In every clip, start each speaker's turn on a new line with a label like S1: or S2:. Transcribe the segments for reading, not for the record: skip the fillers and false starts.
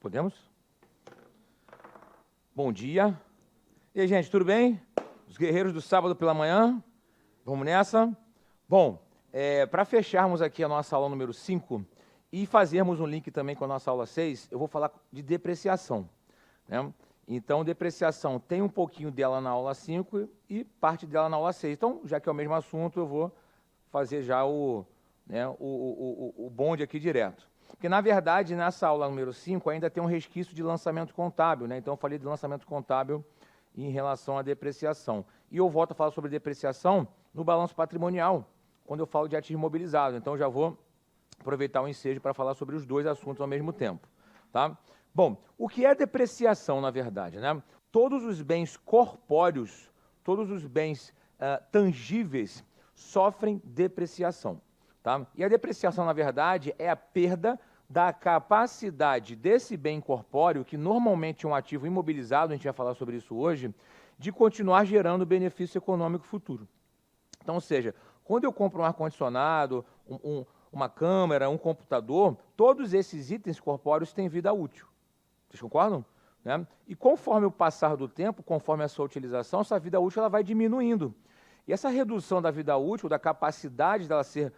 S1: Podemos? Bom dia. E aí, gente, tudo bem? Os guerreiros do sábado pela manhã? Vamos nessa? Bom, para fecharmos aqui a nossa aula número 5 e fazermos um link também com a nossa aula 6, eu vou falar de depreciação, né? Então, depreciação tem um pouquinho dela na aula 5 e parte dela na aula 6. Então, já que é o mesmo assunto, eu vou fazer já o bonde aqui direto. Porque, na verdade, nessa aula número 5 ainda tem um resquício de lançamento contábil, né? Então, eu falei de lançamento contábil em relação à depreciação. E eu volto a falar sobre depreciação no balanço patrimonial, quando eu falo de ativo imobilizado. Então, já vou aproveitar o ensejo para falar sobre os dois assuntos ao mesmo tempo, tá? Bom, o que é depreciação, na verdade, né? Todos os bens corpóreos, todos os bens tangíveis sofrem depreciação, tá? E a depreciação, na verdade, é a perda da capacidade desse bem corpóreo, que normalmente é um ativo imobilizado, a gente vai falar sobre isso hoje, de continuar gerando benefício econômico futuro. Então, ou seja, quando eu compro um ar-condicionado, uma câmera, um computador, todos esses itens corpóreos têm vida útil. Vocês concordam? Né? E conforme o passar do tempo, conforme a sua utilização, essa vida útil ela vai diminuindo. E essa redução da vida útil, da capacidade dela ser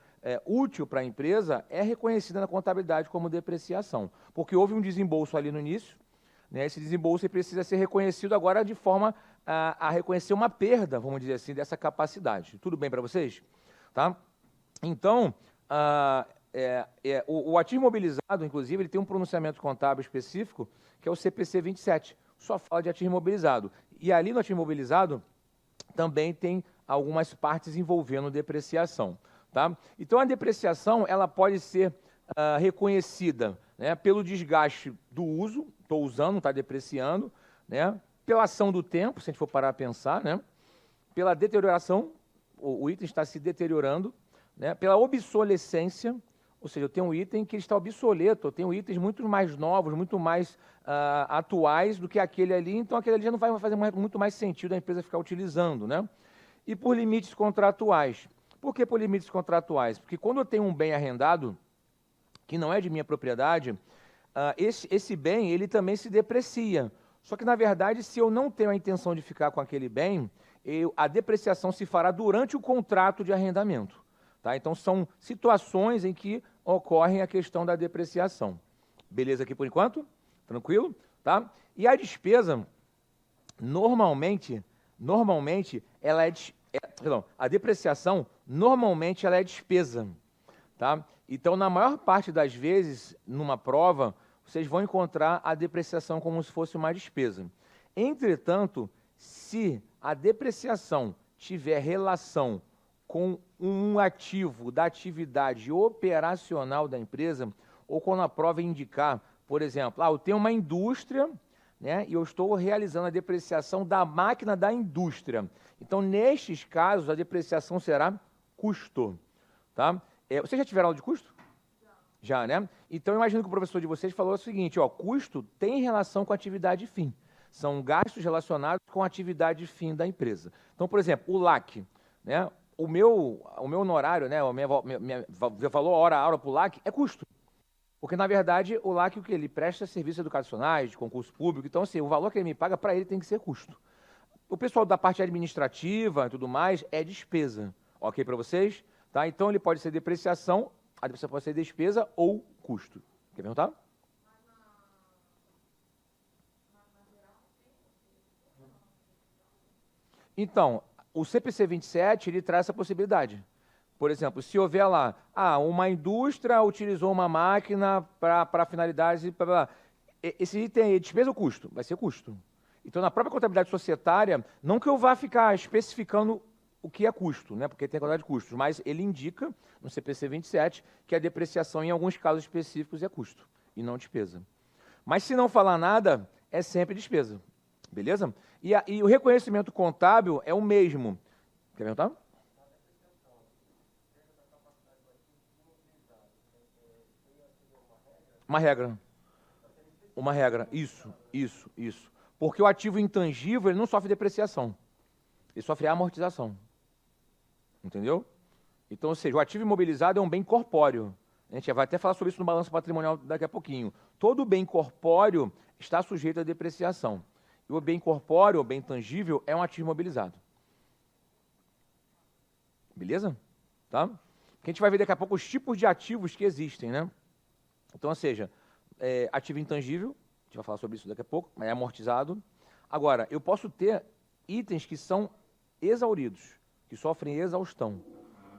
S1: útil para a empresa, é reconhecida na contabilidade como depreciação. Porque houve um desembolso ali no início, né? Esse desembolso precisa ser reconhecido agora de forma a reconhecer uma perda, vamos dizer assim, dessa capacidade. Tudo bem para vocês? Tá? Então, o ativo imobilizado, inclusive, ele tem um pronunciamento contábil específico, que é o CPC 27, só fala de ativo imobilizado. E ali no ativo imobilizado também tem algumas partes envolvendo depreciação. Tá? Então, a depreciação ela pode ser reconhecida, né, pelo desgaste do uso, estou usando, está depreciando, né, pela ação do tempo, se a gente for parar a pensar, né, pela deterioração, o item está se deteriorando, né, pela obsolescência, ou seja, eu tenho um item que está obsoleto, eu tenho itens muito mais novos, muito mais atuais do que aquele ali, então aquele ali já não vai fazer muito mais sentido a empresa ficar utilizando, né? E por limites contratuais. Por que por limites contratuais? Porque quando eu tenho um bem arrendado, que não é de minha propriedade, esse bem ele também se deprecia. Só que, na verdade, se eu não tenho a intenção de ficar com aquele bem, a depreciação se fará durante o contrato de arrendamento. Tá? Então, são situações em que ocorre a questão da depreciação. Beleza aqui por enquanto? Tranquilo? Tá? E a despesa, normalmente ela a depreciação, normalmente, ela é despesa. Tá? Então, na maior parte das vezes, numa prova, vocês vão encontrar a depreciação como se fosse uma despesa. Entretanto, se a depreciação tiver relação com um ativo da atividade operacional da empresa, ou quando a prova indicar, por exemplo, eu tenho uma indústria, né, e eu estou realizando a depreciação da máquina da indústria. Então, nestes casos, a depreciação será custo. Tá? Vocês já tiveram aula de custo? Já, né? Então, eu imagino que o professor de vocês falou o seguinte, custo tem relação com a atividade fim. São gastos relacionados com a atividade fim da empresa. Então, por exemplo, o LAC, né? O meu honorário, né? O meu valor hora para o LAC é custo. Porque, na verdade, o LAC, ele presta serviços educacionais, de concurso público. Então, assim, o valor que ele me paga, para ele, tem que ser custo. O pessoal da parte administrativa e tudo mais é despesa. Ok para vocês? Tá? Então, ele pode ser depreciação, a depreciação pode ser despesa ou custo. Quer perguntar? Então, o CPC 27, ele traz essa possibilidade. Por exemplo, se houver lá, uma indústria utilizou uma máquina para finalidades, esse item é despesa ou custo? Vai ser custo. Então, na própria contabilidade societária, não que eu vá ficar especificando o que é custo, né? Porque tem a quantidade de custos, mas ele indica, no CPC 27, que a depreciação, em alguns casos específicos, é custo, e não despesa. Mas, se não falar nada, é sempre despesa. Beleza? E o reconhecimento contábil é o mesmo. Quer perguntar? Uma regra. Uma regra. Isso. Porque o ativo intangível, ele não sofre depreciação. Ele sofre amortização. Entendeu? Então, ou seja, o ativo imobilizado é um bem corpóreo. A gente vai até falar sobre isso no balanço patrimonial daqui a pouquinho. Todo bem corpóreo está sujeito à depreciação. E o bem corpóreo, o bem tangível, é um ativo imobilizado. Beleza? Tá? Porque a gente vai ver daqui a pouco os tipos de ativos que existem, né? Então, ou seja, ativo intangível, a gente vai falar sobre isso daqui a pouco, mas é amortizado. Agora, eu posso ter itens que são exauridos, que sofrem exaustão.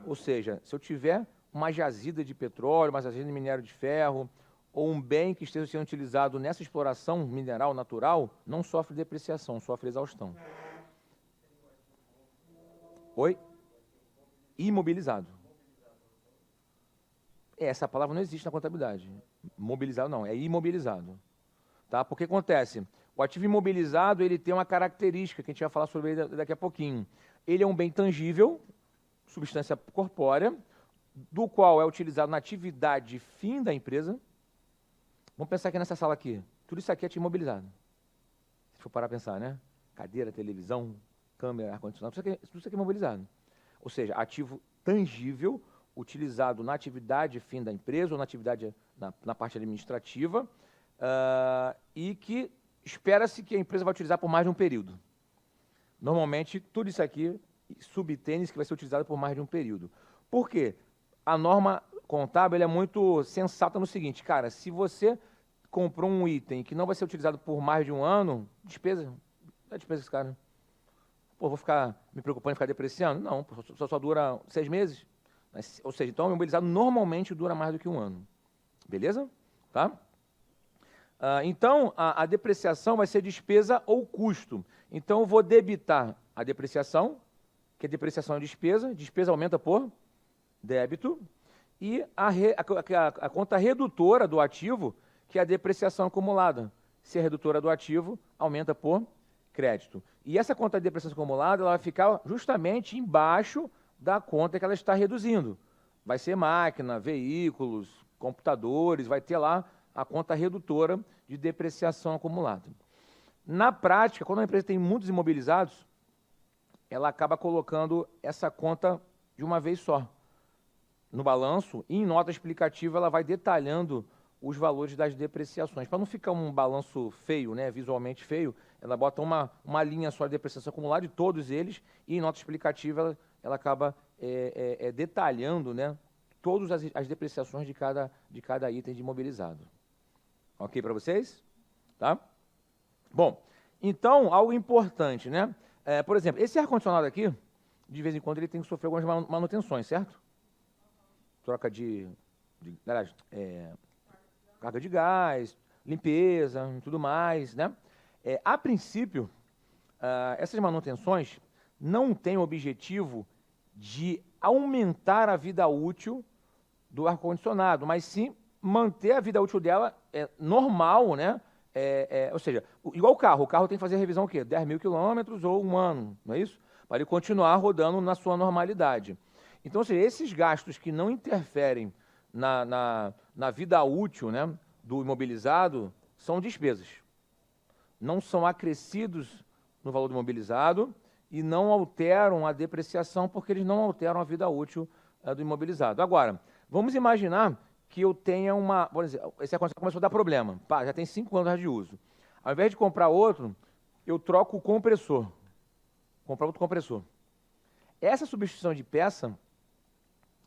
S1: Ou seja, se eu tiver uma jazida de petróleo, uma jazida de minério de ferro, ou um bem que esteja sendo utilizado nessa exploração mineral natural, não sofre depreciação, sofre exaustão. Oi? Imobilizado. Essa palavra não existe na contabilidade. Mobilizado não, é imobilizado. Tá? Porque acontece, o ativo imobilizado ele tem uma característica que a gente vai falar sobre ele daqui a pouquinho. Ele é um bem tangível, substância corpórea, do qual é utilizado na atividade fim da empresa. Vamos pensar aqui nessa sala aqui. Tudo isso aqui é ativo imobilizado. Se for parar a pensar, né? Cadeira, televisão, câmera, ar-condicionado, tudo isso aqui é imobilizado. Ou seja, ativo tangível, utilizado na atividade fim da empresa ou na atividade na parte administrativa, e que espera-se que a empresa vai utilizar por mais de um período. Normalmente, tudo isso aqui subtende-se que vai ser utilizado por mais de um período. Por quê? A norma contábil é muito sensata no seguinte, cara, se você comprou um item que não vai ser utilizado por mais de um ano, despesa, é despesa esse cara. Pô, vou ficar me preocupando em ficar depreciando? Não, só dura 6 meses. Ou seja, então o imobilizado normalmente dura mais do que um ano. Beleza? Tá? Então, a depreciação vai ser despesa ou custo. Então, eu vou debitar a depreciação, que a depreciação é despesa aumenta por débito, e a conta redutora do ativo, que é a depreciação acumulada. Se é redutora do ativo, aumenta por crédito. E essa conta de depreciação acumulada ela vai ficar justamente embaixo da conta que ela está reduzindo. Vai ser máquina, veículos, computadores, vai ter lá a conta redutora de depreciação acumulada. Na prática, quando a empresa tem muitos imobilizados, ela acaba colocando essa conta de uma vez só no balanço, e em nota explicativa ela vai detalhando os valores das depreciações. Para não ficar um balanço feio, né, visualmente feio, ela bota uma linha só de depreciação acumulada de todos eles, e em nota explicativa ela acaba detalhando, né, todas as depreciações de cada item de imobilizado. Ok para vocês? Tá? Bom, então, algo importante, né? Por exemplo, esse ar-condicionado aqui, de vez em quando ele tem que sofrer algumas manutenções, certo? Troca carga de gás, limpeza e tudo mais, né? A princípio, essas manutenções não têm o objetivo de aumentar a vida útil do ar-condicionado, mas sim manter a vida útil dela normal, né? Ou seja, igual o carro tem que fazer revisão o quê? 10 mil quilômetros ou um ano, não é isso? Para ele continuar rodando na sua normalidade. Então, ou seja, esses gastos que não interferem na vida útil, né, do imobilizado são despesas. Não são acrescidos no valor do imobilizado e não alteram a depreciação porque eles não alteram a vida útil do imobilizado. Agora, vamos imaginar que eu tenha por exemplo, esse ar-condicionado começou a dar problema. Pá, já tem 5 anos de uso. Ao invés de comprar outro, eu troco o compressor. Comprar outro compressor. Essa substituição de peça,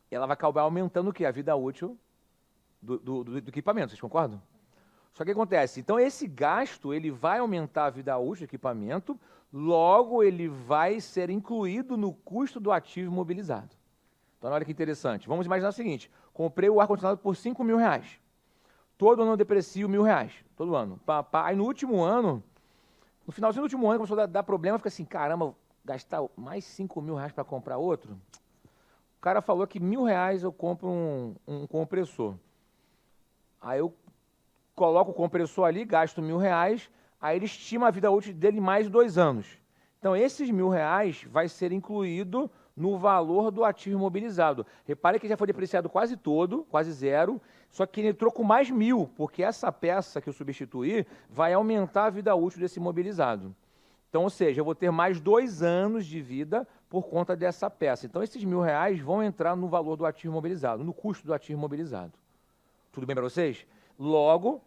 S1: ela vai acabar aumentando o quê? A vida útil do equipamento, vocês concordam? Só que acontece, então esse gasto, ele vai aumentar a vida útil do equipamento, logo ele vai ser incluído no custo do ativo imobilizado. Então, olha que interessante. Vamos imaginar o seguinte, comprei o ar-condicionado por R$5.000. Todo ano eu deprecio R$1.000, todo ano. Aí no último ano, no finalzinho do último ano, começou a dar problema, fica assim, caramba, gastar mais R$5.000 para comprar outro? O cara falou que R$1.000 eu compro um compressor. Aí eu coloco o compressor ali, gasto R$1.000, aí ele estima a vida útil dele mais 2 anos. Então, esses R$1.000 vai ser incluído no valor do ativo imobilizado. Repare que já foi depreciado quase todo, quase zero, só que ele trocou mais 1.000, porque essa peça que eu substituí vai aumentar a vida útil desse imobilizado. Então, ou seja, eu vou ter mais 2 anos de vida por conta dessa peça. Então, esses R$1.000 vão entrar no valor do ativo imobilizado, no custo do ativo imobilizado. Tudo bem para vocês? Logo,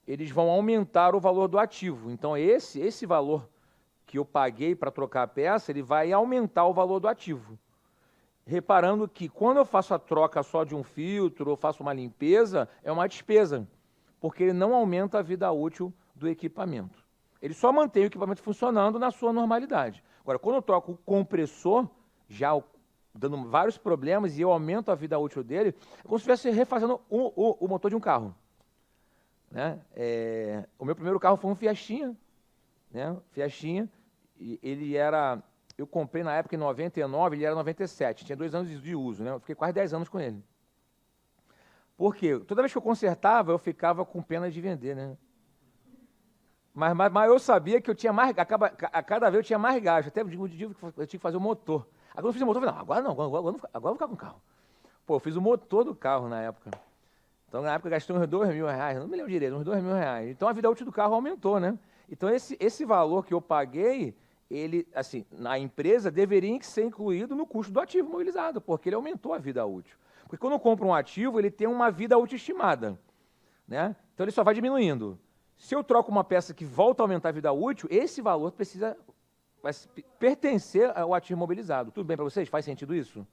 S1: eles vão aumentar o valor do ativo. Então, esse valor que eu paguei para trocar a peça, ele vai aumentar o valor do ativo. Reparando que quando eu faço a troca só de um filtro ou faço uma limpeza, é uma despesa, porque ele não aumenta a vida útil do equipamento. Ele só mantém o equipamento funcionando na sua normalidade. Agora, quando eu troco o compressor, já dando vários problemas, e eu aumento a vida útil dele, é como se estivesse refazendo o motor de um carro. Né? O meu primeiro carro foi um Fiestinha, né? Fiestinha, e ele era... Eu comprei na época em 99, ele era 97, tinha 2 anos de uso, né? Eu fiquei quase 10 anos com ele. Por quê? Toda vez que eu consertava, eu ficava com pena de vender, né? Mas eu sabia que eu tinha mais... A cada vez eu tinha mais gasto, até eu tinha que fazer o motor. Agora eu fiz o motor, eu falei, não, agora eu vou ficar com o carro. Pô, eu fiz o motor do carro na época. Então, na época, eu gastei uns R$2.000, não me lembro direito, uns R$2.000. Então, a vida útil do carro aumentou, né? Então, esse valor que eu paguei, ele, assim, na empresa, deveria ser incluído no custo do ativo mobilizado, porque ele aumentou a vida útil. Porque quando eu compro um ativo, ele tem uma vida útil estimada, né? Então, ele só vai diminuindo. Se eu troco uma peça que volta a aumentar a vida útil, esse valor vai pertencer ao ativo mobilizado. Tudo bem para vocês? Faz sentido isso?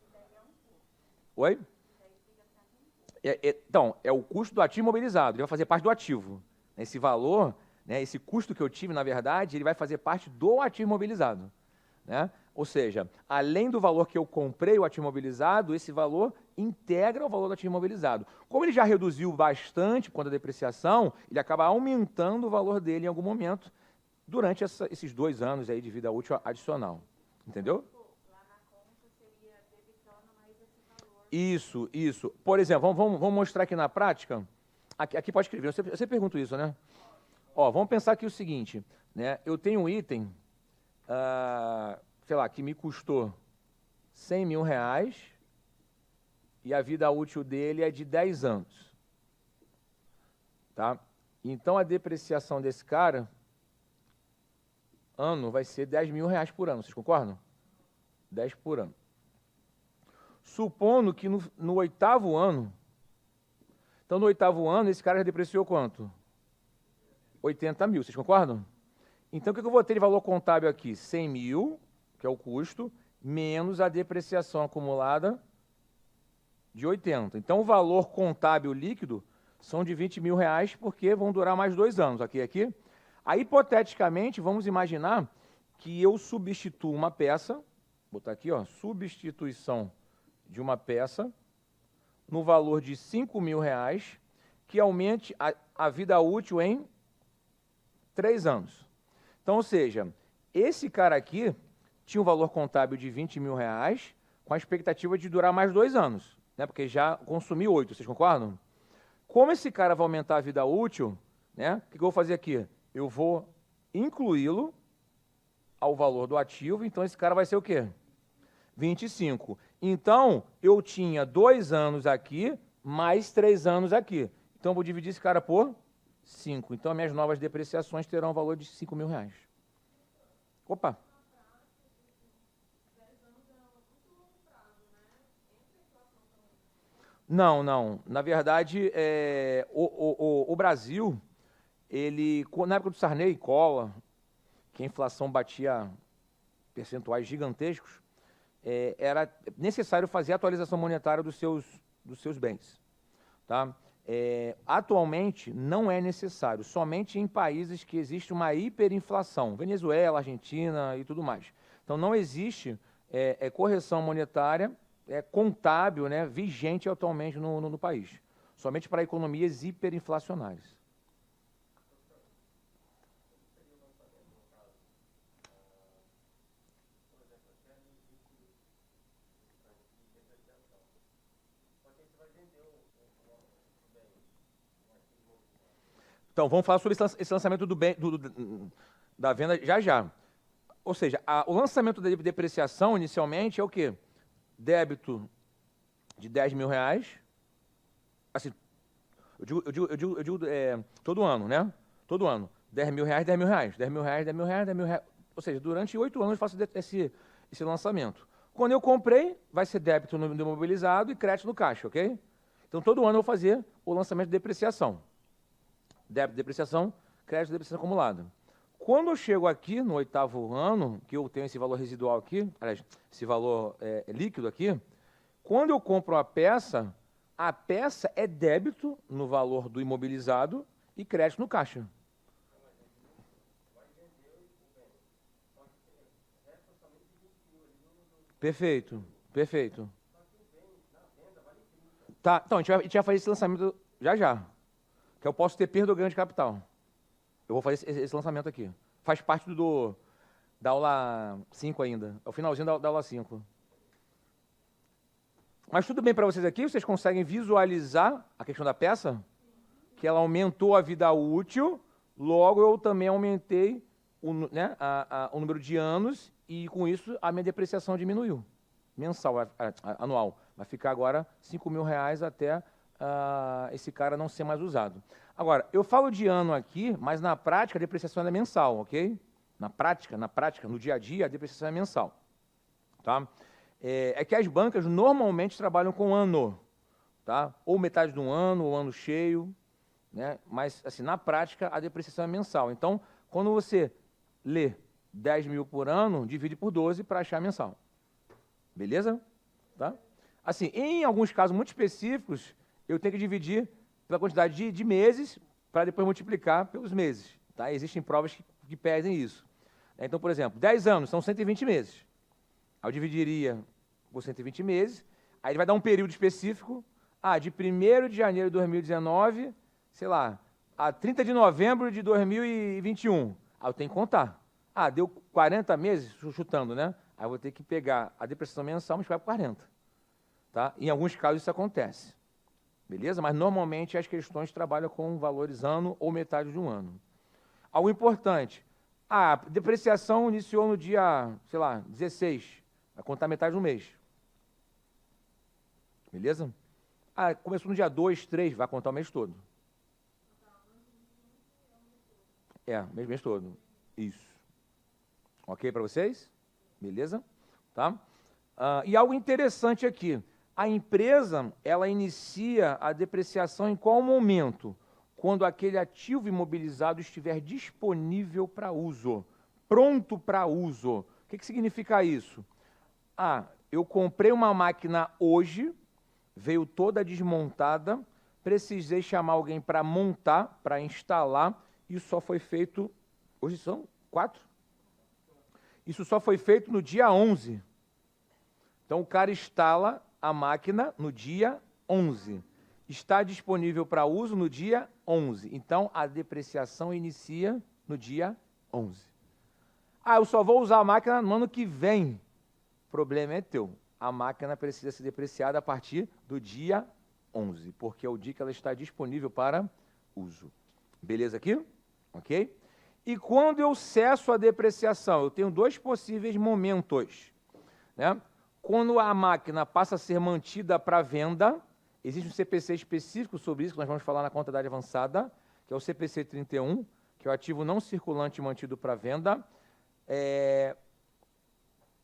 S1: Oi? Então, é o custo do ativo mobilizado, ele vai fazer parte do ativo. Esse valor, né, esse custo que eu tive, na verdade, ele vai fazer parte do ativo mobilizado. Né? Ou seja, além do valor que eu comprei o ativo mobilizado, esse valor integra o valor do ativo mobilizado. Como ele já reduziu bastante quanto à depreciação, ele acaba aumentando o valor dele em algum momento durante esses 2 anos aí de vida útil adicional. Entendeu? Isso. Por exemplo, vamos mostrar aqui na prática. Aqui pode escrever, eu sempre pergunto isso, né? Ó, vamos pensar aqui o seguinte, né? Eu tenho um item, sei lá, que me custou R$100.000 e a vida útil dele é de 10 anos. Tá? Então, a depreciação desse cara, ano, vai ser R$10.000 por ano. Vocês concordam? 10 por ano. Supondo que no 8º ano, então no 8º ano, esse cara já depreciou quanto? 80.000, vocês concordam? Então, o que eu vou ter de valor contábil aqui? 100.000, que é o custo, menos a depreciação acumulada de 80. Então, o valor contábil líquido são de R$20.000, porque vão durar mais 2 anos. Aqui. Aí, hipoteticamente, vamos imaginar que eu substituo uma peça, vou botar aqui, ó, substituição de uma peça no valor de R$5.000, que aumente a vida útil em 3 anos. Então, ou seja, esse cara aqui tinha um valor contábil de R$20.000, com a expectativa de durar mais 2 anos, né? Porque já consumiu 8, vocês concordam? Como esse cara vai aumentar a vida útil, né? O que eu vou fazer aqui? Eu vou incluí-lo ao valor do ativo, então esse cara vai ser o quê? 25. Então, eu tinha 2 anos aqui, mais 3 anos aqui. Então, eu vou dividir esse cara por 5. Então, as minhas novas depreciações terão um valor de R$5.000. Opa! Não. Na verdade, o Brasil, na época do Sarney e Collor, que a inflação batia percentuais gigantescos, era necessário fazer a atualização monetária dos seus bens. Tá? Atualmente, não é necessário, somente em países que existe uma hiperinflação, Venezuela, Argentina e tudo mais. Então, não existe correção monetária contábil, né, vigente atualmente no país, somente para economias hiperinflacionárias. Então, vamos falar sobre esse lançamento da venda já. Ou seja, o lançamento da depreciação, inicialmente, é o quê? Débito de R$10.000, assim, eu digo todo ano, né? Todo ano, R$10.000, R$10.000. Ou seja, durante 8 anos eu faço esse lançamento. Quando eu comprei, vai ser débito no imobilizado e crédito no caixa, ok? Então, todo ano eu vou fazer o lançamento de depreciação. Débito de depreciação, crédito de depreciação acumulada. Quando eu chego aqui, no 8º ano, que eu tenho esse valor residual aqui, aliás, esse valor líquido aqui, quando eu compro a peça é débito no valor do imobilizado e crédito no caixa. Perfeito, perfeito. Tá, então, a gente vai fazer esse lançamento já. Que eu posso ter perda ou ganho de capital. Eu vou fazer esse lançamento aqui. Faz parte da aula 5 ainda. É o finalzinho da aula 5. Mas tudo bem para vocês aqui? Vocês conseguem visualizar a questão da peça? Que ela aumentou a vida útil, logo eu também aumentei o número de anos e, com isso, a minha depreciação diminuiu. Mensal, anual. Vai ficar agora R$5.000 até esse cara não ser mais usado. Agora, eu falo de ano aqui, mas na prática a depreciação é mensal, ok? Na prática, no dia a dia, a depreciação é mensal. Tá? É que as bancas normalmente trabalham com ano, tá? Ou metade de um ano, ou ano cheio, né? Mas, assim, na prática, a depreciação é mensal. Então, quando você lê 10 mil por ano, divide por 12 para achar mensal. Beleza? Tá? Assim, em alguns casos muito específicos, eu tenho que dividir pela quantidade de meses para depois multiplicar pelos meses. Tá? Existem provas que pedem isso. Então, por exemplo, 10 anos são 120 meses. Eu dividiria por 120 meses, aí ele vai dar um período específico, de 1º de janeiro de 2019, sei lá, a 30 de novembro de 2021. Aí eu tenho que contar. Deu 40 meses, chutando, né? Aí eu vou ter que pegar a depreciação mensal e multiplicar por 40. Tá? Em alguns casos isso acontece. Beleza? Mas normalmente as questões trabalham com valores ano ou metade de um ano. Algo importante. A depreciação iniciou no dia, sei lá, 16. Vai contar metade do mês. Beleza? Começou no dia 2, 3, vai contar o mês todo. Mês todo. Isso. Ok para vocês? Beleza? Tá? E algo interessante aqui. A empresa, ela inicia a depreciação em qual momento? Quando aquele ativo imobilizado estiver disponível para uso, pronto para uso. O que significa isso? Eu comprei uma máquina hoje, veio toda desmontada, precisei chamar alguém para montar, para instalar, isso só foi feito, hoje são 4? Isso só foi feito no dia 11. Então, o cara instala a máquina no dia 11. Está disponível para uso no dia 11. Então, a depreciação inicia no dia 11. Eu só vou usar a máquina no ano que vem. O problema é teu. A máquina precisa ser depreciada a partir do dia 11, porque é o dia que ela está disponível para uso. Beleza aqui? Ok? E quando eu cesso a depreciação? Eu tenho 2 possíveis momentos, né? Quando a máquina passa a ser mantida para venda, existe um CPC específico sobre isso, que nós vamos falar na contabilidade avançada, que é o CPC 31, que é o ativo não circulante mantido para venda.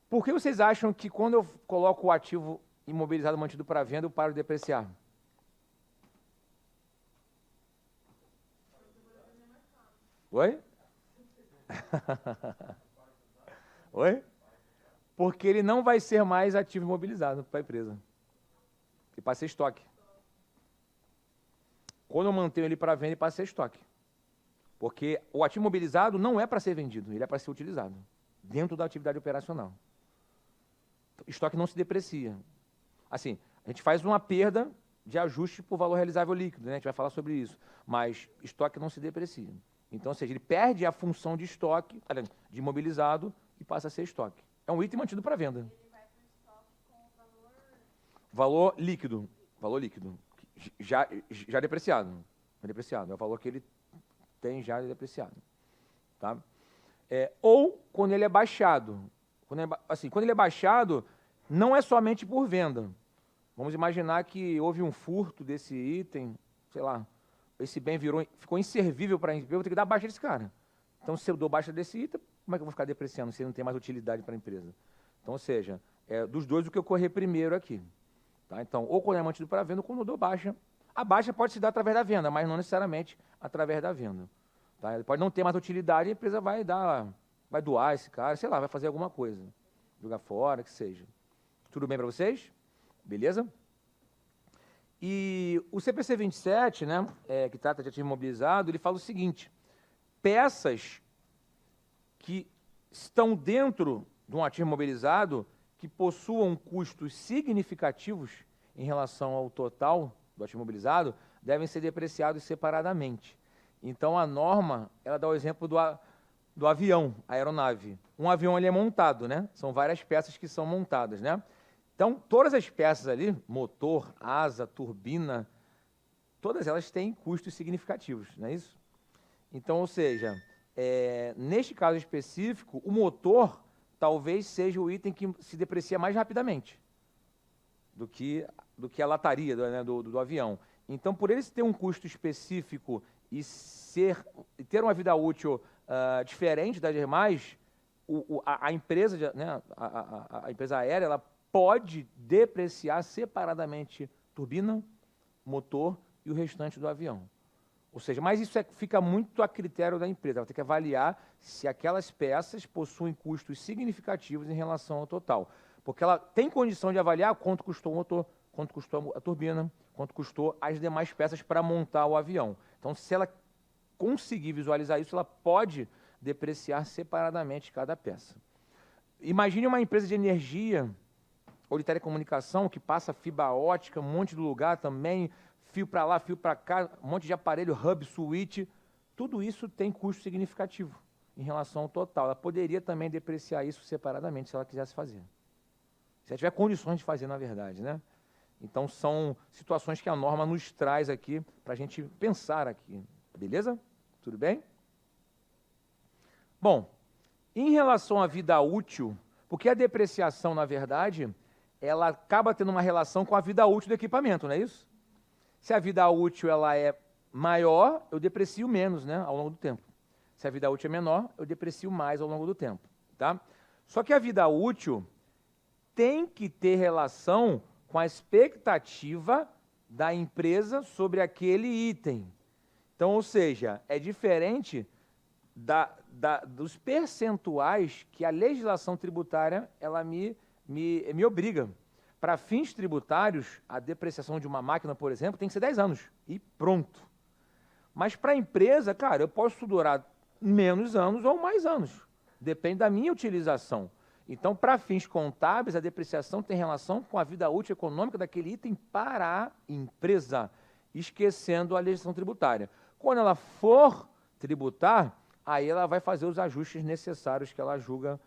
S1: Por que vocês acham que quando eu coloco o ativo imobilizado mantido para venda, eu paro de depreciar? Oi? Oi? Porque ele não vai ser mais ativo imobilizado para a empresa. Ele passa a ser estoque. Quando eu mantenho ele para venda, ele passa a ser estoque. Porque o ativo imobilizado não é para ser vendido, ele é para ser utilizado dentro da atividade operacional. Estoque não se deprecia. Assim, a gente faz uma perda de ajuste por valor realizável líquido, né? A gente vai falar sobre isso. Mas estoque não se deprecia. Então, ou seja, ele perde a função de estoque, de imobilizado, e passa a ser estoque. É um item mantido para venda. Ele vai para o estoque com o valor líquido. Valor líquido. Já depreciado. É o valor que ele tem já depreciado. Tá? Ou quando ele é baixado. Quando ele é baixado, não é somente por venda. Vamos imaginar que houve um furto desse item, sei lá, esse bem ficou inservível para a empresa, eu vou ter que dar baixa desse cara. Então, se eu dou baixa desse item, como é que eu vou ficar depreciando se ele não tem mais utilidade para a empresa? Então, ou seja, dos dois, o que ocorrer primeiro aqui. Tá? Então, ou quando é mantido para venda, ou quando eu dou baixa. A baixa pode se dar através da venda, mas não necessariamente através da venda. Tá? Ele pode não ter mais utilidade e a empresa vai doar esse cara, sei lá, vai fazer alguma coisa. Jogar fora, que seja. Tudo bem para vocês? Beleza? E o CPC 27, né, que trata de ativo imobilizado, ele fala o seguinte: peças que estão dentro de um ativo imobilizado que possuam custos significativos em relação ao total do ativo imobilizado devem ser depreciados separadamente. Então, a norma, ela dá o exemplo do avião, a aeronave. Um avião, ele é montado, né? São várias peças que são montadas, né? Então, todas as peças ali, motor, asa, turbina, todas elas têm custos significativos, não é isso? Então, ou seja, neste caso específico, o motor talvez seja o item que se deprecia mais rapidamente do que a lataria do avião. Então, por ele ter um custo específico e ter uma vida útil diferente das demais, a empresa, né, a empresa aérea, ela pode depreciar separadamente turbina, motor e o restante do avião. Ou seja, mas isso fica muito a critério da empresa. Ela tem que avaliar se aquelas peças possuem custos significativos em relação ao total. Porque ela tem condição de avaliar quanto custou o motor, quanto custou a turbina, quanto custou as demais peças para montar o avião. Então, se ela conseguir visualizar isso, ela pode depreciar separadamente cada peça. Imagine uma empresa de energia ou de telecomunicação que passa fibra ótica, um monte de lugar também, fio para lá, fio para cá, um monte de aparelho, hub, switch, tudo isso tem custo significativo em relação ao total. Ela poderia também depreciar isso separadamente, se ela quisesse fazer. Se ela tiver condições de fazer, na verdade, né? Então, são situações que a norma nos traz aqui para a gente pensar aqui. Beleza? Tudo bem? Bom, em relação à vida útil, porque a depreciação, na verdade, ela acaba tendo uma relação com a vida útil do equipamento, não é isso? Se a vida útil ela é maior, eu deprecio menos, né, ao longo do tempo. Se a vida útil é menor, eu deprecio mais ao longo do tempo. Tá? Só que a vida útil tem que ter relação com a expectativa da empresa sobre aquele item. Então, ou seja, é diferente dos percentuais que a legislação tributária ela me obriga. Para fins tributários, a depreciação de uma máquina, por exemplo, tem que ser 10 anos e pronto. Mas para a empresa, cara, eu posso durar menos anos ou mais anos. Depende da minha utilização. Então, para fins contábeis, a depreciação tem relação com a vida útil econômica daquele item para a empresa, esquecendo a legislação tributária. Quando ela for tributar, aí ela vai fazer os ajustes necessários que ela julga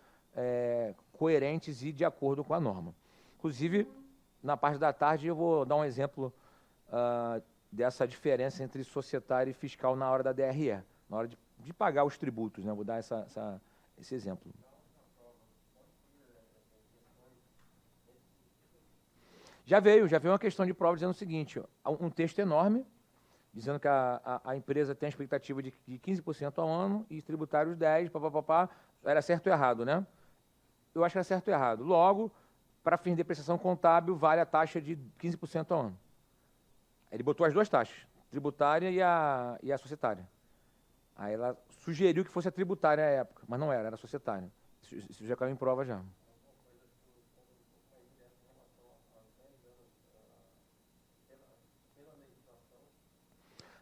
S1: coerentes e de acordo com a norma. Inclusive, na parte da tarde, eu vou dar um exemplo dessa diferença entre societário e fiscal na hora da DRE, na hora de pagar os tributos, né? Vou dar esse exemplo. Já veio uma questão de prova dizendo o seguinte, um texto enorme, dizendo que a empresa tem a expectativa de 15% ao ano e tributários 10%, papapá, era certo ou errado, né? Eu acho que era certo ou errado. Logo, para fins de depreciação contábil, vale a taxa de 15% ao ano. Ele botou as duas taxas, tributária e a societária. Aí ela sugeriu que fosse a tributária à época, mas não era a societária. Isso já caiu em prova já.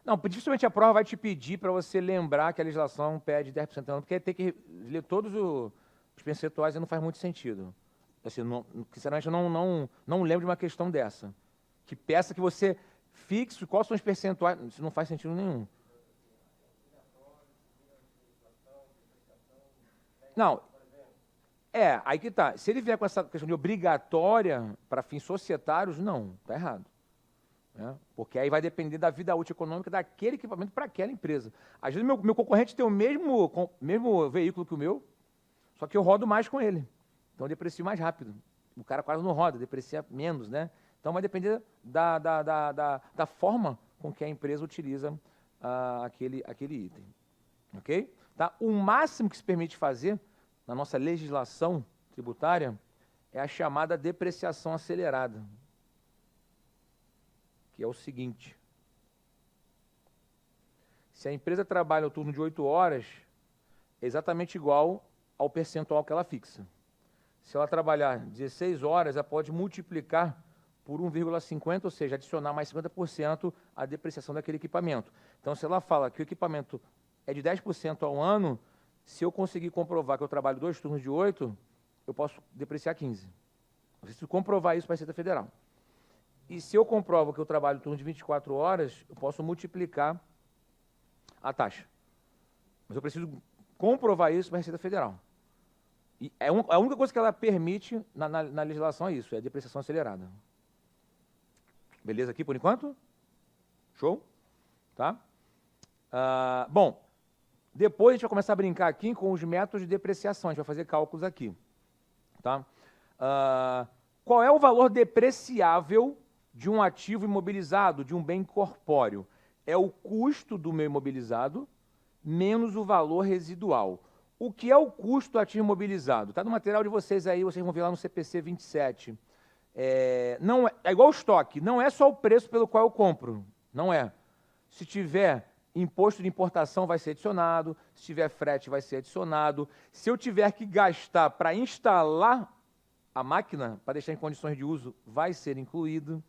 S1: Não, dificilmente a prova vai te pedir para você lembrar que a legislação pede 10% ao ano, porque tem que ler todos os percentuais e não faz muito sentido. Assim, sinceramente, eu não lembro de uma questão dessa. Que peça que você fixe, quais são os percentuais, isso não faz sentido nenhum. Não, aí que tá. Se ele vier com essa questão de obrigatória para fins societários, não, está errado. Porque aí vai depender da vida útil econômica daquele equipamento para aquela empresa. Às vezes, meu concorrente tem o mesmo veículo que o meu, só que eu rodo mais com ele. Então, eu deprecio mais rápido. O cara quase não roda, deprecia menos, né? Então, vai depender da forma com que a empresa utiliza aquele item. Ok? Tá? O máximo que se permite fazer na nossa legislação tributária é a chamada depreciação acelerada. que é o seguinte. Se a empresa trabalha o turno de 8 horas, é exatamente igual ao percentual que ela fixa. Se ela trabalhar 16 horas, ela pode multiplicar por 1,50, ou seja, adicionar mais 50% à depreciação daquele equipamento. Então, se ela fala que o equipamento é de 10% ao ano, se eu conseguir comprovar que eu trabalho 2 turnos de 8, eu posso depreciar 15. Eu preciso comprovar isso para a Receita Federal. E se eu comprovo que eu trabalho turno de 24 horas, eu posso multiplicar a taxa. Mas eu preciso comprovar isso para a Receita Federal. E a única coisa que ela permite na legislação é isso, é a depreciação acelerada. Beleza aqui por enquanto? Show? Tá? Bom, depois a gente vai começar a brincar aqui com os métodos de depreciação, a gente vai fazer cálculos aqui. Tá? Qual é o valor depreciável de um ativo imobilizado, de um bem corpóreo? É o custo do meu imobilizado menos o valor residual. O que é o custo do ativo imobilizado? Está no material de vocês aí, vocês vão ver lá no CPC 27. É igual o estoque, não é só o preço pelo qual eu compro, não é. Se tiver imposto de importação, vai ser adicionado, se tiver frete, vai ser adicionado. Se eu tiver que gastar para instalar a máquina, para deixar em condições de uso, vai ser incluído.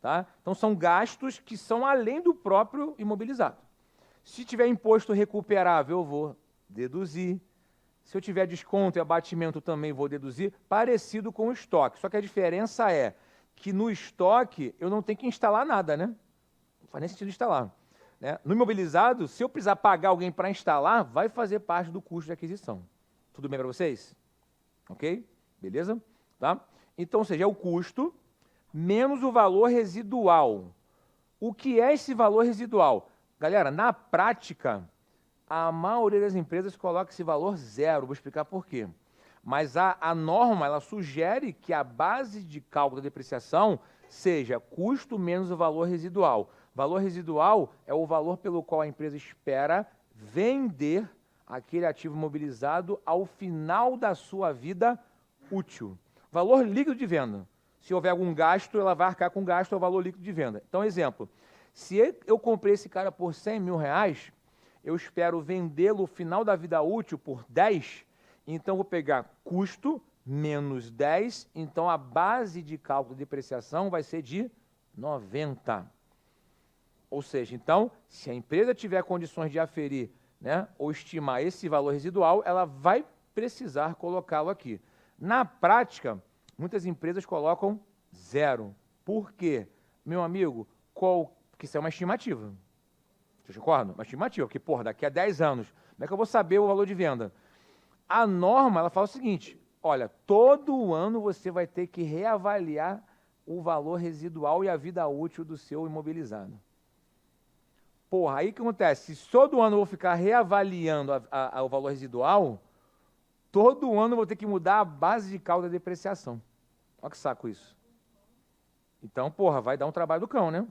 S1: Tá? Então, são gastos que são além do próprio imobilizado. Se tiver imposto recuperável, eu vou deduzir. Se eu tiver desconto e abatimento, também vou deduzir, parecido com o estoque. Só que a diferença é que no estoque eu não tenho que instalar nada, né? Não faz nem sentido instalar. Né? No imobilizado, se eu precisar pagar alguém para instalar, vai fazer parte do custo de aquisição. Tudo bem para vocês? Ok? Beleza? Tá? Então, ou seja, é o custo menos o valor residual. O que é esse valor residual? Galera, na prática, a maioria das empresas coloca esse valor zero, vou explicar por quê. Mas a norma, ela sugere que a base de cálculo da depreciação seja custo menos o valor residual. Valor residual é o valor pelo qual a empresa espera vender aquele ativo imobilizado ao final da sua vida útil. Valor líquido de venda. Se houver algum gasto, ela vai arcar com gasto, é o valor líquido de venda. Então, exemplo, se eu comprei esse cara por 100 mil reais, eu espero vendê-lo no final da vida útil por 10, então vou pegar custo menos 10, então a base de cálculo de depreciação vai ser de 90. Ou seja, então, se a empresa tiver condições de aferir, né, ou estimar esse valor residual, ela vai precisar colocá-lo aqui. Na prática, muitas empresas colocam zero. Por quê? Meu amigo, porque isso é uma estimativa. Vocês concordam? Uma estimativa, porque, porra, daqui a 10 anos, como é que eu vou saber o valor de venda? A norma, ela fala o seguinte, olha, todo ano você vai ter que reavaliar o valor residual e a vida útil do seu imobilizado. Porra, aí o que acontece? Se todo ano eu vou ficar reavaliando o valor residual, todo ano eu vou ter que mudar a base de cálculo da depreciação. Olha que saco isso. Então, porra, vai dar um trabalho do cão, né?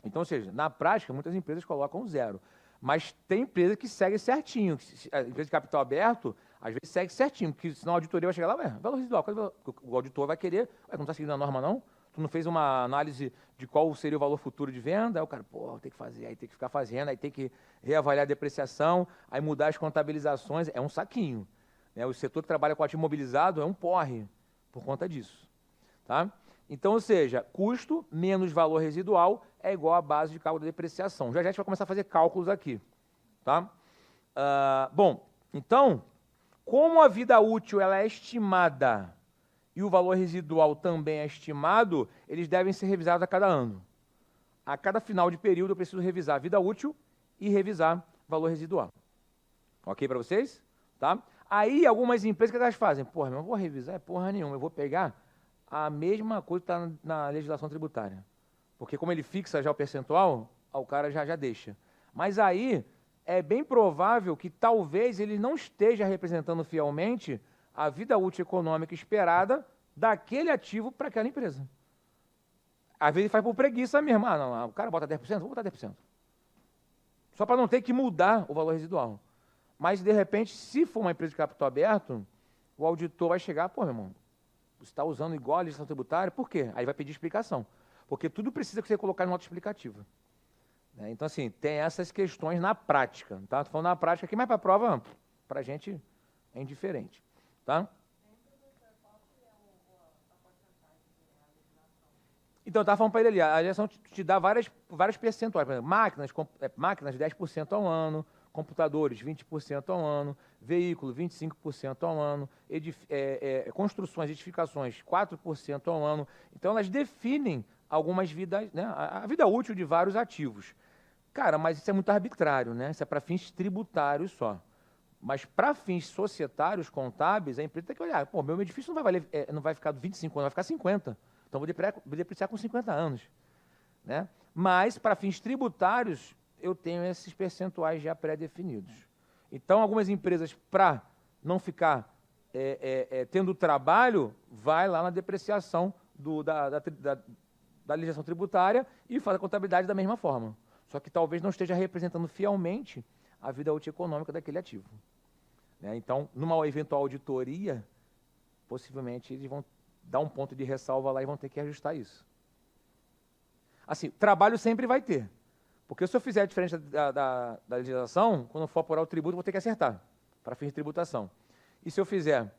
S1: Então, ou seja, na prática, muitas empresas colocam zero. Mas tem empresa que segue certinho. A empresa de capital aberto, às vezes segue certinho, porque senão a auditoria vai chegar lá, valor residual. O auditor vai querer, não está seguindo a norma, não? Tu não fez uma análise de qual seria o valor futuro de venda? Aí o cara, pô, tem que fazer, aí tem que ficar fazendo, aí tem que reavaliar a depreciação, aí mudar as contabilizações, é um saquinho. Né? O setor que trabalha com ativo imobilizado é um porre por conta disso. Tá? Então, ou seja, custo menos valor residual é igual à base de cálculo da depreciação. Já a gente vai começar a fazer cálculos aqui. Tá? Bom, então, como a vida útil ela é estimada e o valor residual também é estimado, eles devem ser revisados a cada ano. A cada final de período eu preciso revisar a vida útil e revisar valor residual. Ok para vocês? Tá? Aí algumas empresas que elas fazem, porra, mas eu vou revisar porra nenhuma, eu vou pegar a mesma coisa que está na legislação tributária. Porque como ele fixa já o percentual, o cara já deixa. Mas aí é bem provável que talvez ele não esteja representando fielmente a vida útil econômica esperada daquele ativo para aquela empresa. Às vezes ele faz por preguiça mesmo. Não, o cara bota 10%, vou botar 10%. Só para não ter que mudar o valor residual. Mas, de repente, se for uma empresa de capital aberto, o auditor vai chegar, pô, meu irmão, você está usando igual a legislação tributária, por quê? Aí vai pedir explicação. Porque tudo precisa ser colocado em nota explicativa. Né? Então, assim, tem essas questões na prática. Tá? Estou falando na prática aqui, mas para a prova, para a gente, é indiferente. Tá? Então, eu estava falando para ele ali, a legislação te dá várias percentuais. Por exemplo, máquinas 10% ao ano, computadores 20% ao ano, veículo 25% ao ano, construções, edificações 4% ao ano. Então, elas definem algumas vidas, né, a vida útil de vários ativos. Cara, mas isso é muito arbitrário, né? Isso é para fins tributários só. Mas para fins societários, contábeis, a empresa tem que olhar, pô, meu edifício não vai ficar 25 anos, vai ficar 50. Então, vou depreciar com 50 anos. Né? Mas, para fins tributários, eu tenho esses percentuais já pré-definidos. Então, algumas empresas, para não ficar tendo trabalho, vai lá na depreciação da legislação tributária e faz a contabilidade da mesma forma. Só que talvez não esteja representando fielmente a vida útil econômica daquele ativo. Né? Então, numa eventual auditoria, possivelmente eles vão dar um ponto de ressalva lá e vão ter que ajustar isso. Assim, trabalho sempre vai ter. Porque se eu fizer diferente da legislação, quando eu for apurar o tributo, eu vou ter que acertar, para fins de tributação. E se eu fizer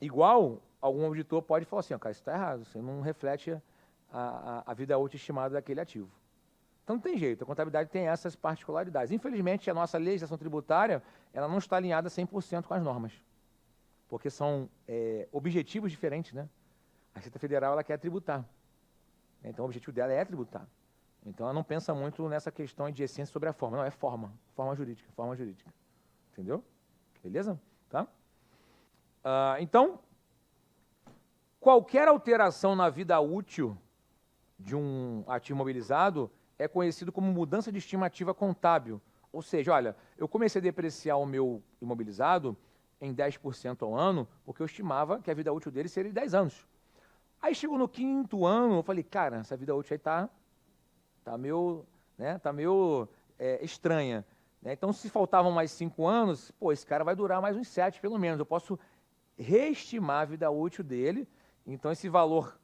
S1: igual, algum auditor pode falar assim, cara, isso está errado, você não reflete a vida útil estimada daquele ativo. Então, não tem jeito, a contabilidade tem essas particularidades. Infelizmente, a nossa legislação tributária, ela não está alinhada 100% com as normas. Porque são objetivos diferentes, né? A Receita Federal, ela quer tributar. Então, o objetivo dela é tributar. Então, ela não pensa muito nessa questão de essência sobre a forma. Não, é forma jurídica. Entendeu? Beleza? Tá? Então, qualquer alteração na vida útil de um ativo imobilizado é conhecido como mudança de estimativa contábil. Ou seja, olha, eu comecei a depreciar o meu imobilizado em 10% ao ano, porque eu estimava que a vida útil dele seria de 10 anos. Aí chegou no 5º ano, eu falei, cara, essa vida útil aí tá meio estranha. Né? Então, se faltavam mais 5 anos, pô, esse cara vai durar mais uns 7, pelo menos. Eu posso reestimar a vida útil dele, então esse valor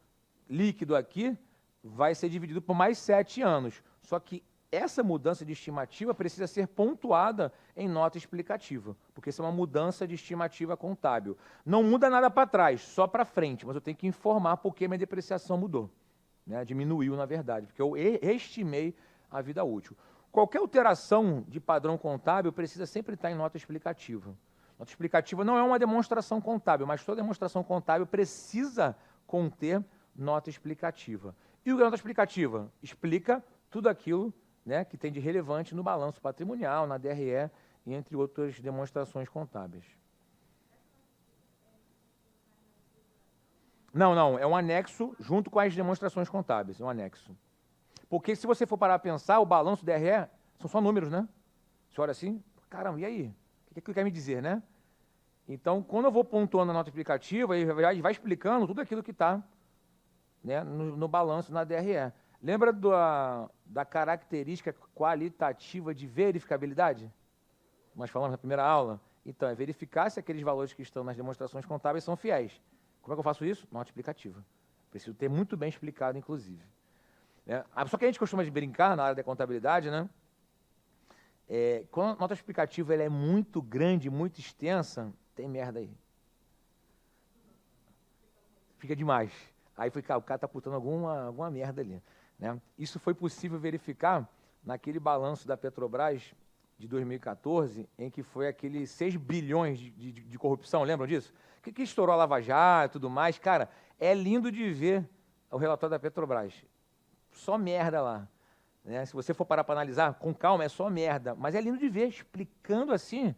S1: líquido aqui vai ser dividido por mais 7 anos. Só que essa mudança de estimativa precisa ser pontuada em nota explicativa, porque isso é uma mudança de estimativa contábil. Não muda nada para trás, só para frente, mas eu tenho que informar por que minha depreciação mudou. Né? Diminuiu, na verdade, porque eu estimei a vida útil. Qualquer alteração de padrão contábil precisa sempre estar em nota explicativa. Nota explicativa não é uma demonstração contábil, mas toda demonstração contábil precisa conter nota explicativa. E o que é nota explicativa? Explica tudo aquilo, né, que tem de relevante no balanço patrimonial, na DRE, e entre outras demonstrações contábeis. Não, é um anexo junto com as demonstrações contábeis, é um anexo. Porque se você for parar a pensar, o balanço DRE são só números, né? Você olha assim, caramba, e aí? O que ele quer me dizer, né? Então, quando eu vou pontuando a nota explicativa, ele vai explicando tudo aquilo que está, né, no balanço, na DRE. Lembra da característica qualitativa de verificabilidade? Nós falamos na primeira aula. Então, é verificar se aqueles valores que estão nas demonstrações contábeis são fiéis. Como é que eu faço isso? Nota explicativa. Preciso ter muito bem explicado, inclusive. Só que a gente costuma brincar na área da contabilidade, né? Quando a nota explicativa ela é muito grande, muito extensa, tem merda aí. Fica demais. Aí o cara está putando alguma merda ali. Né? Isso foi possível verificar naquele balanço da Petrobras de 2014, em que foi aqueles 6 bilhões de corrupção, lembram disso? Que estourou a Lava Jato e tudo mais. Cara, é lindo de ver o relatório da Petrobras. Só merda lá. Né? Se você for parar para analisar, com calma, é só merda. Mas é lindo de ver, explicando assim,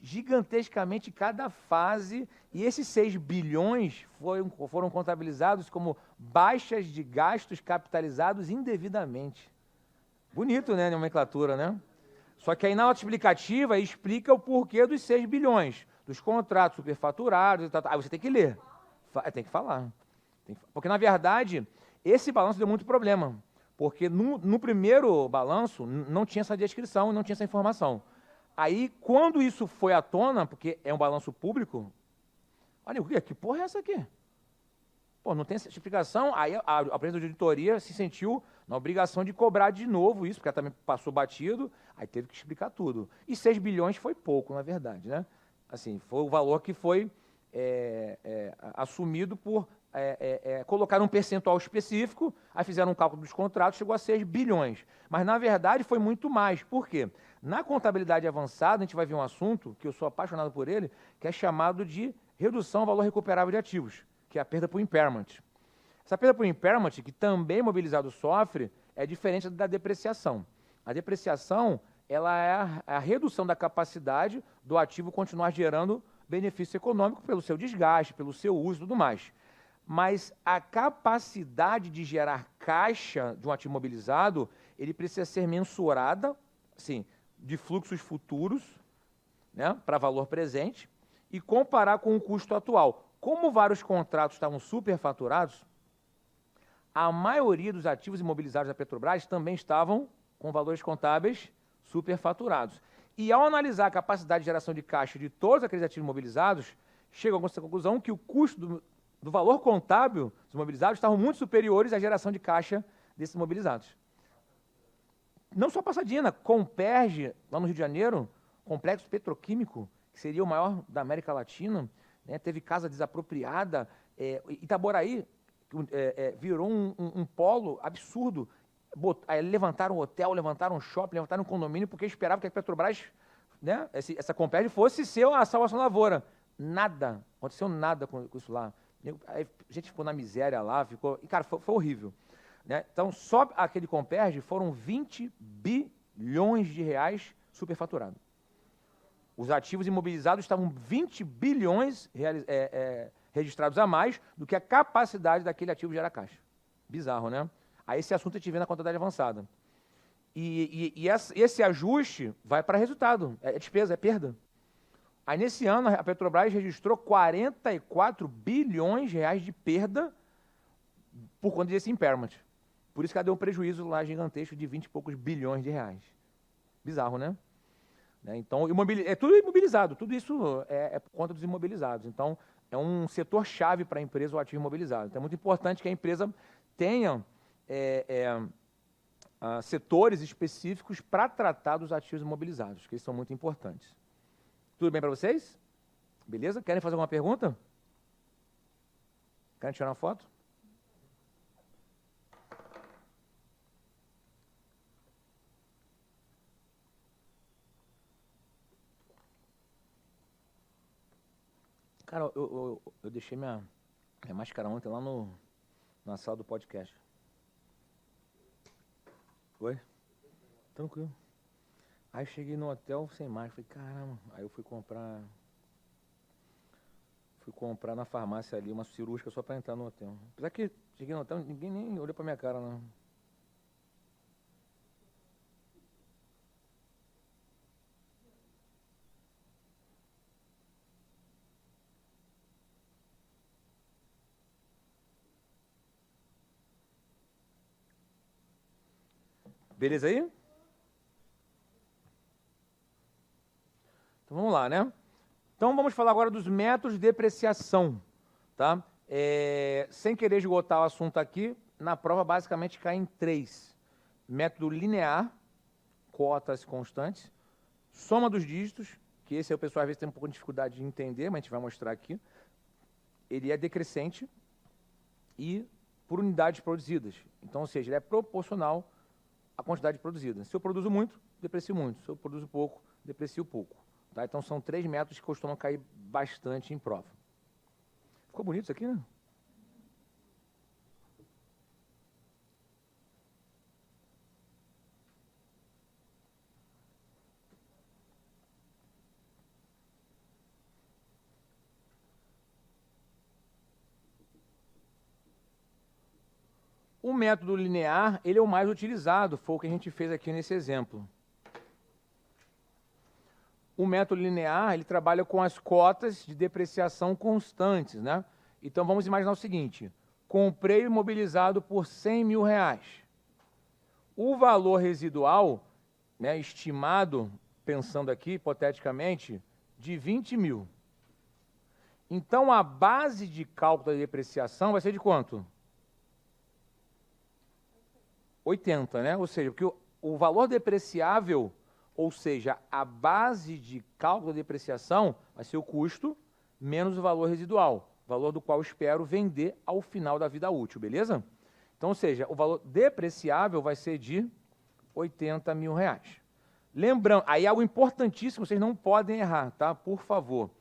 S1: gigantescamente cada fase, e esses 6 bilhões foram contabilizados como baixas de gastos capitalizados indevidamente. Bonito, né, a nomenclatura, né? Só que aí na nota explicativa explica o porquê dos 6 bilhões, dos contratos superfaturados, e tal. Aí você tem que ler, tem que falar. Porque, na verdade, esse balanço deu muito problema, porque no primeiro balanço não tinha essa descrição, não tinha essa informação. Aí, quando isso foi à tona, porque é um balanço público, olha, que porra é essa aqui? Pô, não tem essa explicação. Aí a empresa de auditoria se sentiu na obrigação de cobrar de novo isso, porque ela também passou batido, aí teve que explicar tudo. E 6 bilhões foi pouco, na verdade, né? Assim, foi o valor que foi assumido por colocar um percentual específico, aí fizeram um cálculo dos contratos, chegou a 6 bilhões. Mas, na verdade, foi muito mais. Por quê? Na contabilidade avançada, a gente vai ver um assunto, que eu sou apaixonado por ele, que é chamado de redução ao valor recuperável de ativos, que é a perda por impairment. Essa perda por impairment, que também imobilizado sofre, é diferente da depreciação. A depreciação, ela é a redução da capacidade do ativo continuar gerando benefício econômico pelo seu desgaste, pelo seu uso e tudo mais. Mas a capacidade de gerar caixa de um ativo imobilizado, ele precisa ser mensurada, assim, de fluxos futuros, né, para valor presente, e comparar com o custo atual. Como vários contratos estavam superfaturados, a maioria dos ativos imobilizados da Petrobras também estavam com valores contábeis superfaturados. E ao analisar a capacidade de geração de caixa de todos aqueles ativos imobilizados, chega a essa conclusão que o custo do valor contábil dos imobilizados estavam muito superiores à geração de caixa desses imobilizados. Não só Passadina, Comperge, lá no Rio de Janeiro, complexo petroquímico, que seria o maior da América Latina, né, teve casa desapropriada, Itaboraí virou um polo absurdo. Levantaram um hotel, levantaram um shopping, levantaram um condomínio, porque esperavam que a Petrobras, né, essa Comperge, fosse ser a salvação da lavoura. Nada, aconteceu nada com isso lá. Aí, a gente ficou na miséria lá, e cara, foi horrível. Né? Então, só aquele Comperge foram 20 bilhões de reais superfaturados. Os ativos imobilizados estavam 20 bilhões registrados a mais do que a capacidade daquele ativo gerar caixa. Bizarro, né? Aí esse assunto a gente vê na contabilidade avançada. E esse ajuste vai para resultado, é despesa, é perda. Aí nesse ano a Petrobras registrou 44 bilhões de reais de perda por conta desse impairment. Por isso que ela deu um prejuízo lá gigantesco de 20 e poucos bilhões de reais. Bizarro, né? Então, é tudo imobilizado, tudo isso é por conta dos imobilizados. Então, é um setor-chave para a empresa o ativo imobilizado. Então, é muito importante que a empresa tenha setores específicos para tratar dos ativos imobilizados, que eles são muito importantes. Tudo bem para vocês? Beleza? Querem fazer alguma pergunta? Querem tirar uma foto? Cara, eu deixei minha máscara ontem lá na sala do podcast. Oi? Tranquilo. Aí eu cheguei no hotel sem máscara, falei, caramba. Aí eu fui comprar na farmácia ali uma cirúrgica só para entrar no hotel. Apesar que cheguei no hotel, ninguém nem olhou para minha cara, não. Beleza aí? Então vamos lá, né? Então vamos falar agora dos métodos de depreciação, tá? Sem querer esgotar o assunto aqui, na prova basicamente cai em 3. Método linear, cotas constantes, soma dos dígitos, que esse aí o pessoal às vezes tem um pouco de dificuldade de entender, mas a gente vai mostrar aqui. Ele é decrescente e por unidades produzidas. Então, ou seja, ele é proporcional à quantidade produzida. Se eu produzo muito, deprecio muito. Se eu produzo pouco, deprecio pouco. Tá? Então, são 3 métodos que costumam cair bastante em prova. Ficou bonito isso aqui, né? O método linear, ele é o mais utilizado, foi o que a gente fez aqui nesse exemplo. O método linear, ele trabalha com as cotas de depreciação constantes, né? Então, vamos imaginar o seguinte, comprei imobilizado por 100 mil reais. O valor residual, né, estimado, pensando aqui, hipoteticamente, de 20 mil. Então, a base de cálculo da depreciação vai ser de quanto? 80, né? Ou seja, porque o valor depreciável, ou seja, a base de cálculo da depreciação vai ser o custo menos o valor residual, valor do qual eu espero vender ao final da vida útil, beleza? Então, ou seja, o valor depreciável vai ser de 80 mil reais. Lembrando, aí algo importantíssimo, vocês não podem errar, tá? Por favor.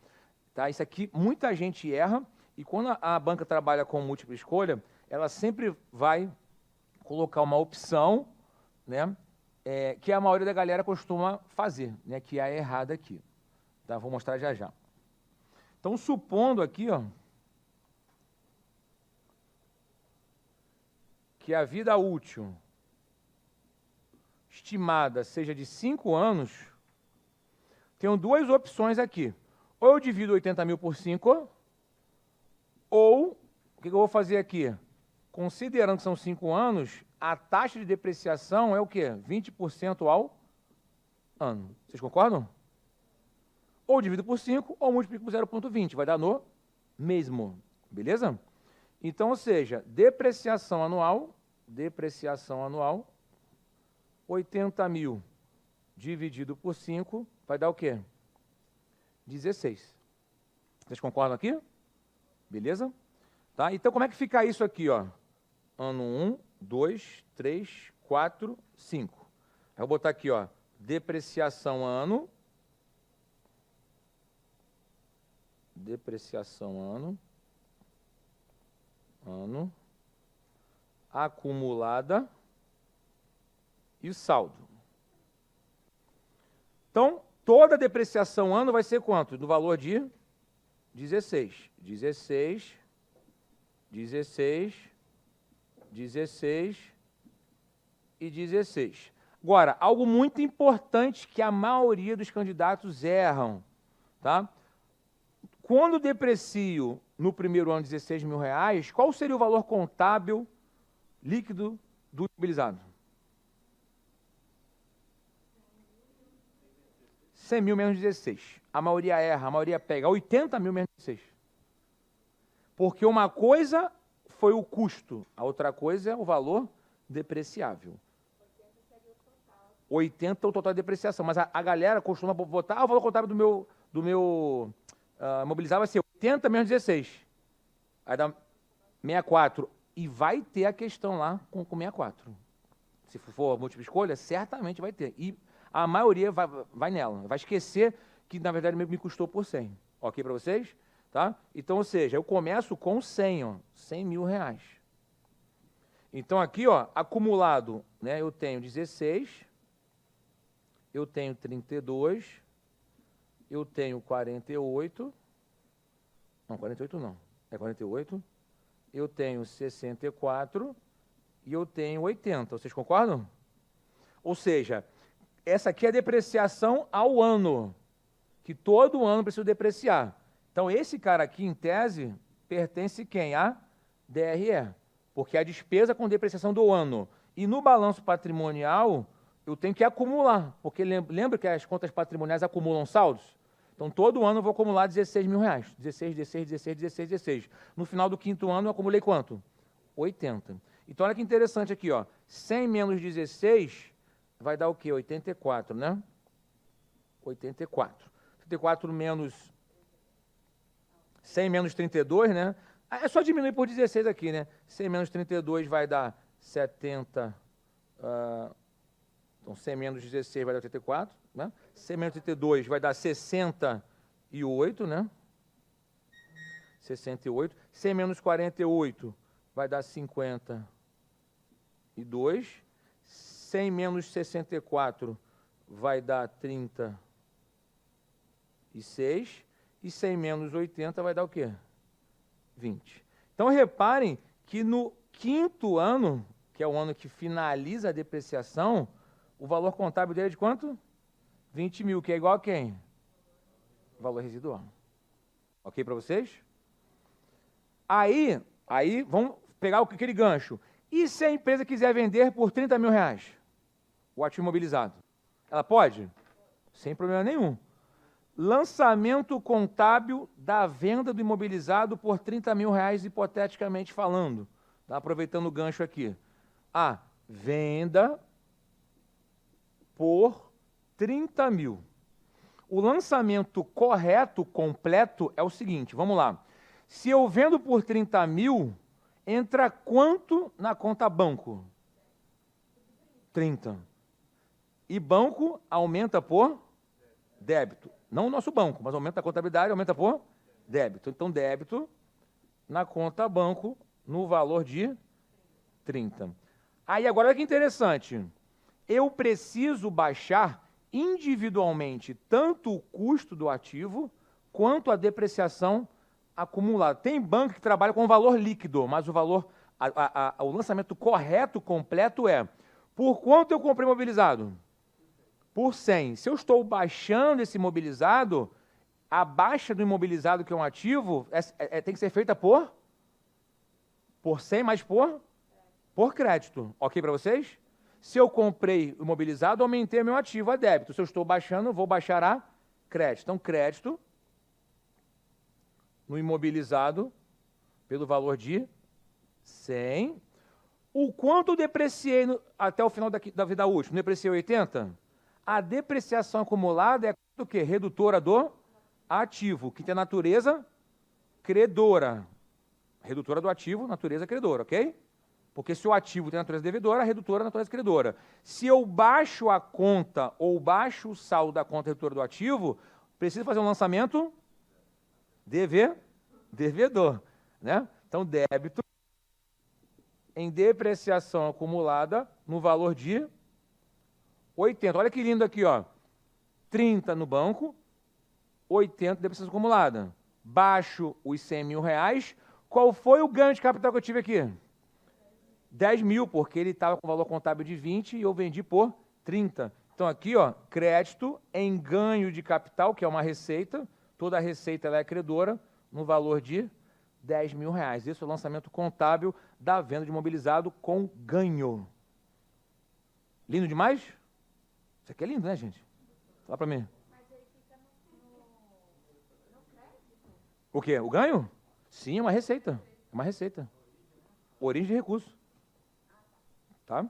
S1: Tá? Isso aqui, muita gente erra, e quando a banca trabalha com múltipla escolha, ela sempre vai colocar uma opção, né, que a maioria da galera costuma fazer, né, que é a errada aqui. Tá? Vou mostrar já já. Então, supondo aqui, ó, que a vida útil estimada seja de 5 anos, tenho duas opções aqui. Ou eu divido 80 mil por 5, ou, o que eu vou fazer aqui? Considerando que são 5 anos, a taxa de depreciação é o quê? 20% ao ano. Vocês concordam? Ou divido por 5, ou multiplico por 0,20. Vai dar no mesmo. Beleza? Então, ou seja, depreciação anual, 80 mil dividido por 5, vai dar o quê? 16. Vocês concordam aqui? Beleza? Tá? Então, como é que fica isso aqui, ó? Ano 1, 2, 3, 4, 5. Aí eu vou botar aqui, ó, depreciação ano. Depreciação ano. Acumulada e saldo. Então, toda depreciação ano vai ser quanto? Do valor de 16. 16, 16, 16 e 16. Agora, algo muito importante que a maioria dos candidatos erram, tá? Quando deprecio no primeiro ano 16 mil reais, qual seria o valor contábil líquido do imobilizado? 100 mil menos 16. A maioria erra, a maioria pega 80 mil menos 16. Porque uma coisa foi o custo, a outra coisa é o valor depreciável. 80 é o total de depreciação, mas a galera costuma botar o valor contábil do meu imobilizado vai ser 80 menos 16. Aí dá 64. E vai ter a questão lá com 64. Se for múltipla escolha, certamente vai ter. E a maioria vai nela. Vai esquecer que, na verdade, me custou por 100. Ok para vocês? Tá? Então, ou seja, eu começo com 100, ó, 100 mil reais. Então, aqui, ó, acumulado, né, eu tenho 16, eu tenho 32, eu tenho 48, não, 48 não, é 48, eu tenho 64 e eu tenho 80. Vocês concordam? Ou seja, essa aqui é a depreciação ao ano, que todo ano preciso depreciar. Então, esse cara aqui, em tese, pertence quem? A DRE, porque é a despesa com depreciação do ano. E no balanço patrimonial, eu tenho que acumular, porque lembra que as contas patrimoniais acumulam saldos? Então, todo ano eu vou acumular 16 mil reais. 16, 16, 16, 16, 16. No final do quinto ano, eu acumulei quanto? 80. Então, olha que interessante aqui, ó. 100 menos 16 vai dar o quê? 84, né? 84. 84 menos 100 menos 32, né? É só diminuir por 16 aqui, né? 100 menos 32 vai dar 70. Então, 100 menos 16 vai dar 84, né? 100 menos 32 vai dar 68, né? 68. 100 menos 48 vai dar 52. 100 menos 64 vai dar 36. E 100 menos 80 vai dar o quê? 20. Então, reparem que no quinto ano, que é o ano que finaliza a depreciação, o valor contábil dele é de quanto? 20 mil, que é igual a quem? Valor residual. Ok para vocês? Aí, vamos pegar aquele gancho. E se a empresa quiser vender por 30 mil reais? O ativo imobilizado. Ela pode? Sem problema nenhum. Lançamento contábil da venda do imobilizado por R$ 30.000, hipoteticamente falando. Tá? Aproveitando o gancho aqui. A venda por 30 mil. O lançamento correto, completo, é o seguinte, vamos lá. Se eu vendo por 30 mil, entra quanto na conta banco? 30. E banco aumenta por débito. Não o nosso banco, mas aumenta a contabilidade, aumenta por débito. Então, débito na conta banco no valor de 30. Aí, agora, olha que interessante. Eu preciso baixar individualmente tanto o custo do ativo quanto a depreciação acumulada. Tem banco que trabalha com valor líquido, mas o valor, o lançamento correto, completo é: por quanto eu comprei imobilizado? Por 100. Se eu estou baixando esse imobilizado, a baixa do imobilizado, que é um ativo, tem que ser feita por 100 mais por crédito. Ok para vocês? Se eu comprei imobilizado, aumentei meu ativo a débito. Se eu estou baixando, vou baixar a crédito. Então, crédito no imobilizado pelo valor de 100. O quanto eu depreciei até o final da vida útil? Depreciei 80? A depreciação acumulada é o quê? Redutora do ativo, que tem natureza credora. Redutora do ativo, natureza credora, ok? Porque se o ativo tem natureza devedora, a redutora é natureza credora. Se eu baixo a conta ou baixo o saldo da conta redutora do ativo, preciso fazer um lançamento devedor. Né? Então, débito em depreciação acumulada no valor de 80. Olha que lindo aqui, ó. 30 no banco, 80 de depreciação acumulada. Baixo os R$ 100.000. Qual foi o ganho de capital que eu tive aqui? 10 mil, porque ele estava com valor contábil de 20 e eu vendi por 30. Então, aqui, ó, crédito em ganho de capital, que é uma receita. Toda a receita ela é credora, no valor de R$ 10.000. Esse é o lançamento contábil da venda de imobilizado com ganho. Lindo demais? Isso aqui é lindo, né, gente? Fala para mim. Mas aí fica no crédito. O quê? O ganho? Sim, é uma receita. É uma receita. Origem de recurso. Tá?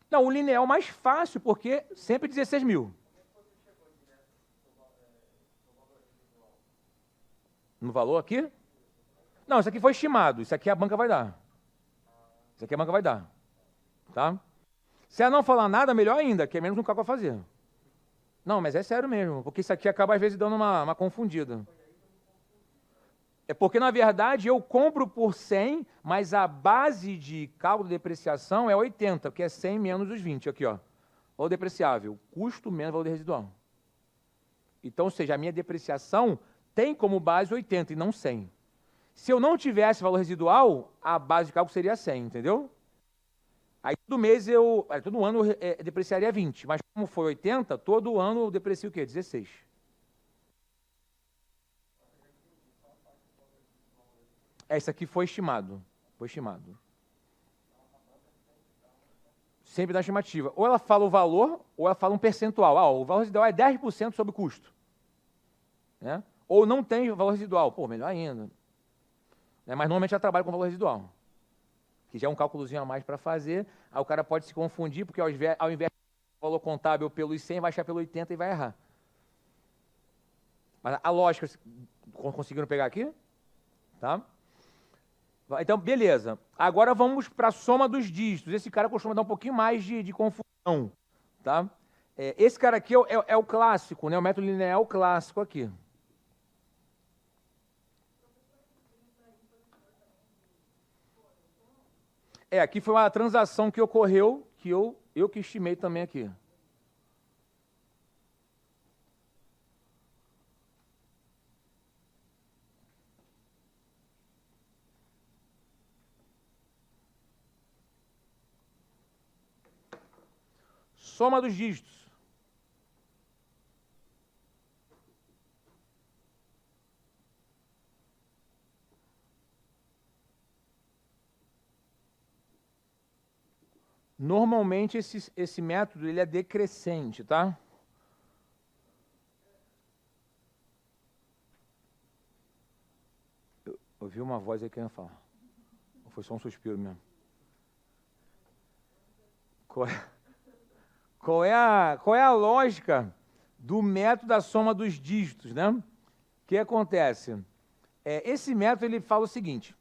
S1: Não, o linear é o mais fácil, porque sempre 16 mil. No valor aqui? Não, isso aqui foi estimado. Isso aqui a banca vai dar. Isso aqui a banca vai dar. Tá? Se ela não falar nada, melhor ainda, que é menos um cálculo a fazer. Não, mas é sério mesmo, porque isso aqui acaba às vezes dando uma confundida. É porque, na verdade, eu compro por 100, mas a base de cálculo de depreciação é 80, que é 100 menos os 20, aqui, ó. Valor depreciável, custo menos valor residual. Então, ou seja, a minha depreciação tem como base 80 e não 100. Se eu não tivesse valor residual, a base de cálculo seria 100, entendeu? Aí todo ano eu depreciaria 20, mas como foi 80, todo ano eu deprecio o quê? 16. Esse aqui foi estimado. Foi estimado. Sempre na estimativa. Ou ela fala o valor, ou ela fala um percentual. O valor residual é 10% sobre o custo. Né? Ou não tem valor residual. Pô, melhor ainda. Mas normalmente ela trabalha com valor residual. Que já é um cálculozinho a mais para fazer. Aí o cara pode se confundir, porque ao invés de valor contábil pelos 100, vai achar pelo 80 e vai errar. Mas a lógica, conseguiram pegar aqui? Tá? Então, beleza. Agora vamos para a soma dos dígitos. Esse cara costuma dar um pouquinho mais de confusão. Tá? Esse cara aqui é o clássico, né? O método linear é o clássico aqui. Aqui foi uma transação que ocorreu, que eu que estimei também aqui. Soma dos dígitos. Normalmente, esse método ele é decrescente, tá? Eu ouvi uma voz aí querendo falar. Ou foi só um suspiro mesmo? Qual é a lógica do método da soma dos dígitos, né? O que acontece? Esse método ele fala o seguinte: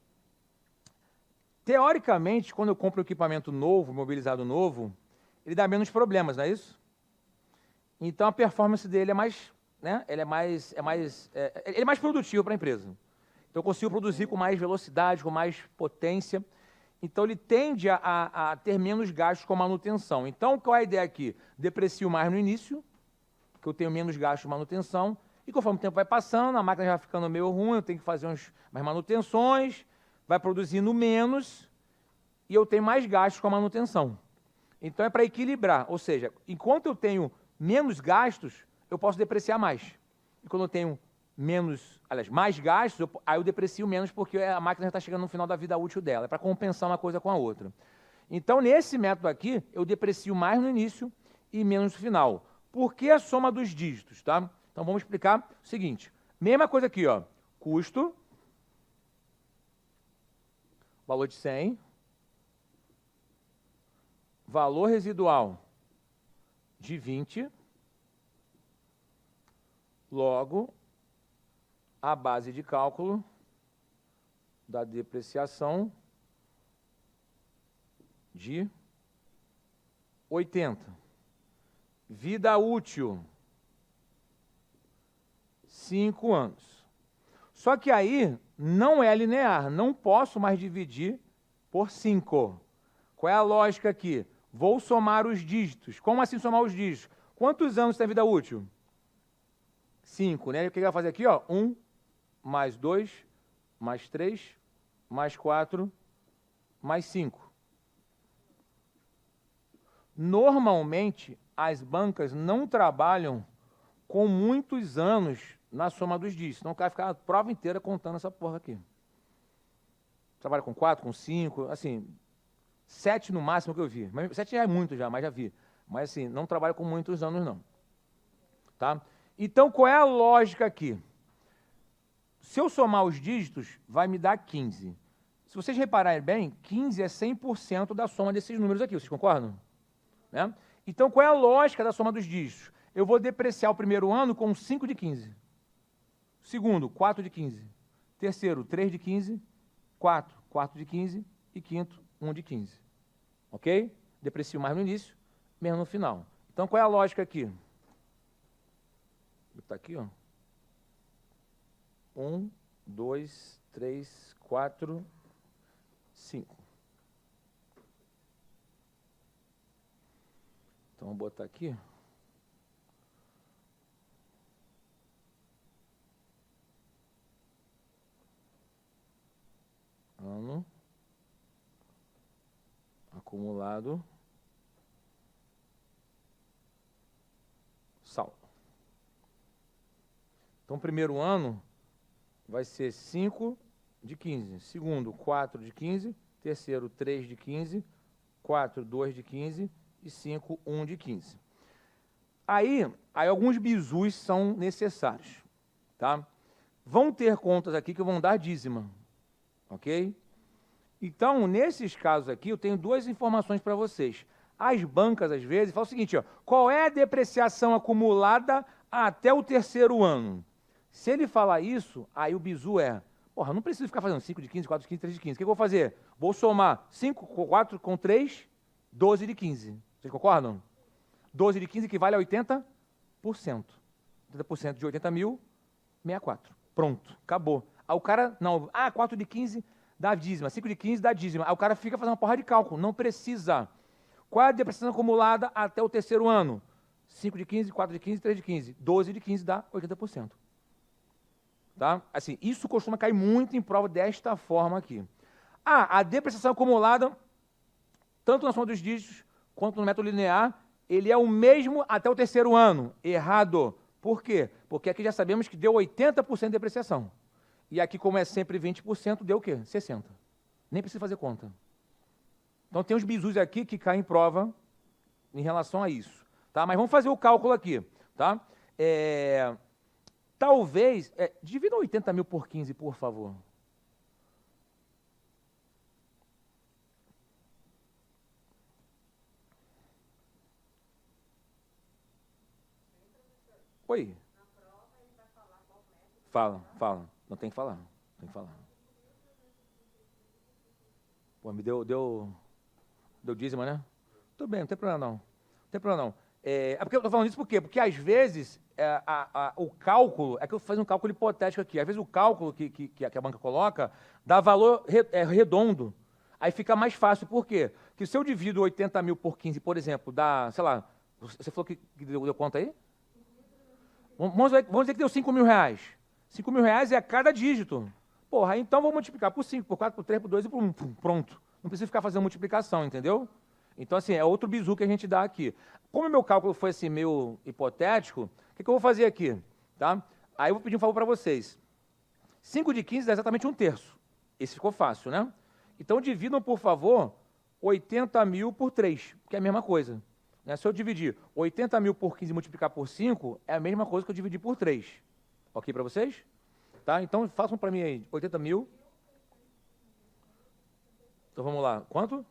S1: teoricamente, quando eu compro um equipamento novo, mobilizado novo, ele dá menos problemas, não é isso? Então a performance dele é mais, né? Ele é mais produtivo para a empresa. Então eu consigo produzir com mais velocidade, com mais potência. Então ele tende a ter menos gastos com manutenção. Então qual é a ideia aqui? Deprecio mais no início, que eu tenho menos gastos de manutenção, e conforme o tempo vai passando, a máquina já vai ficando meio ruim, eu tenho que fazer mais manutenções, vai produzindo menos, e eu tenho mais gastos com a manutenção. Então é para equilibrar, ou seja, enquanto eu tenho menos gastos, eu posso depreciar mais. E quando eu tenho mais gastos, aí eu deprecio menos, porque a máquina já está chegando no final da vida útil dela, é para compensar uma coisa com a outra. Então, nesse método aqui, eu deprecio mais no início e menos no final. Por que a soma dos dígitos, tá? Então, vamos explicar o seguinte. Mesma coisa aqui, ó. Custo, valor de 100, valor residual de 20, logo, a base de cálculo da depreciação de 80. Vida útil, 5 anos. Só que aí não é linear, não posso mais dividir por 5. Qual é a lógica aqui? Vou somar os dígitos. Como assim somar os dígitos? Quantos anos tem a vida útil? 5, né? O que ele vai fazer aqui? 1, mais 2, mais 3, mais 4, mais 5. Normalmente, as bancas não trabalham com muitos anos na soma dos dígitos. Senão o cara fica a prova inteira contando essa porra aqui. Trabalha com 4, com 5, assim, 7 no máximo que eu vi. Mas 7 já é muito já, mas já vi. Mas assim, não trabalha com muitos anos não. Tá? Então, qual é a lógica aqui? Se eu somar os dígitos, vai me dar 15. Se vocês repararem bem, 15 é 100% da soma desses números aqui, vocês concordam? Né? Então, qual é a lógica da soma dos dígitos? Eu vou depreciar o primeiro ano com 5 de 15. Segundo, 4 de 15. Terceiro, 3 de 15. Quarto de 15. E quinto, 1 de 15. Ok? Deprecio mais no início, menos no final. Então, qual é a lógica aqui? Está aqui, ó. 1, 2, 3, 4, 5. Então, vou botar aqui. Ano acumulado saldo. Então, primeiro ano vai ser 5 de 15. Segundo, 4 de 15. Terceiro, 3 de 15. 4, 2 de 15. E 5, 1 de 15. Aí alguns bizus são necessários. Tá? Vão ter contas aqui que vão dar dízima. Ok? Então, nesses casos aqui, eu tenho duas informações para vocês. As bancas, às vezes, falam o seguinte, ó, qual é a depreciação acumulada até o terceiro ano? Se ele falar isso, aí o bizu porra, não preciso ficar fazendo 5 de 15, 4 de 15, 3 de 15. O que eu vou fazer? Vou somar 5 com 4 com 3, 12 de 15. Vocês concordam? 12 de 15 equivale a 80%. 80% de 80 mil, 64. Pronto, acabou. Aí o cara, 4 de 15 dá dízima, 5 de 15 dá dízima. Aí o cara fica fazendo uma porra de cálculo, não precisa. Qual é a depreciação acumulada até o terceiro ano? 5 de 15, 4 de 15, 3 de 15. 12 de 15 dá 80%. Tá? Assim, isso costuma cair muito em prova desta forma aqui. A depreciação acumulada, tanto na soma dos dígitos quanto no método linear, ele é o mesmo até o terceiro ano. Errado. Por quê? Porque aqui já sabemos que deu 80% de depreciação. E aqui, como é sempre 20%, deu o quê? 60%. Nem precisa fazer conta. Então, tem uns bizus aqui que caem em prova em relação a isso. Tá? Mas vamos fazer o cálculo aqui. Tá? Talvez... divida 80 mil por 15, por favor. Oi. Fala. Não tem que falar. Pô, me deu dízimo, né? Tudo bem, não tem problema não. Porque eu estou falando isso por quê? Porque às vezes o cálculo, é que eu faço um cálculo hipotético aqui, às vezes o cálculo que a banca coloca dá valor redondo. Aí fica mais fácil, por quê? Porque se eu divido 80 mil por 15, por exemplo, dá, sei lá, você falou que deu quanto aí? Vamos dizer que deu 5 mil reais. 5 mil reais é a cada dígito. Porra, então vou multiplicar por 5, por 4, por 3, por 2 e por 1. Pronto. Não precisa ficar fazendo multiplicação, entendeu? Então, assim, é outro bizu que a gente dá aqui. Como o meu cálculo foi assim, meio hipotético, o que eu vou fazer aqui? Tá? Aí eu vou pedir um favor para vocês. 5 de 15 dá exatamente 1/3. Esse ficou fácil, né? Então, dividam, por favor, 80 mil por 3, que é a mesma coisa. Né? Se eu dividir 80 mil por 15 e multiplicar por 5, é a mesma coisa que eu dividir por 3. Ok para vocês? Tá? Então, façam para mim aí, 80 mil. Então, vamos lá. Quanto?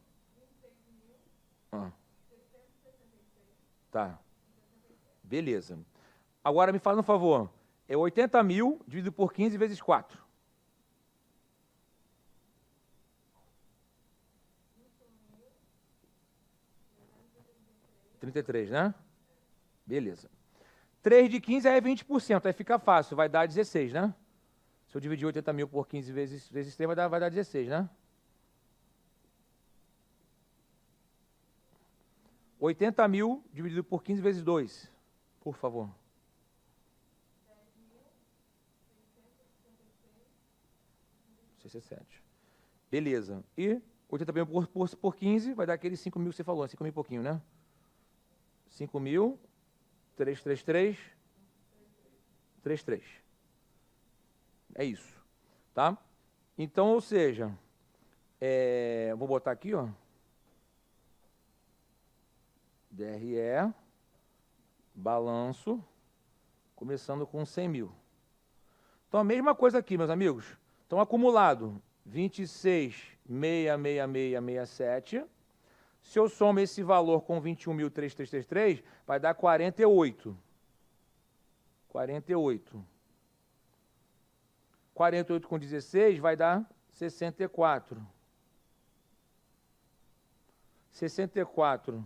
S1: Tá. Beleza. Agora, me faz um favor. É 80 mil dividido por 15 vezes 4. 33, né? Beleza. 3 de 15 é 20%, aí fica fácil, vai dar 16, né? Se eu dividir 80 mil por 15 vezes 3, vai dar 16, né? 80 mil dividido por 15 vezes 2, por favor. 67. Beleza. E 80 mil por 15 vai dar aqueles 5 mil que você falou, 5 mil e pouquinho, né? 5 mil, 333, 33. É isso, tá? Então, ou seja, vou botar aqui, ó. DRE, balanço, começando com 100 mil. Então, a mesma coisa aqui, meus amigos. Então, acumulado, 26.66667. Se eu somo esse valor com 21.333, vai dar 48. 48. 48 com 16 vai dar 64. 64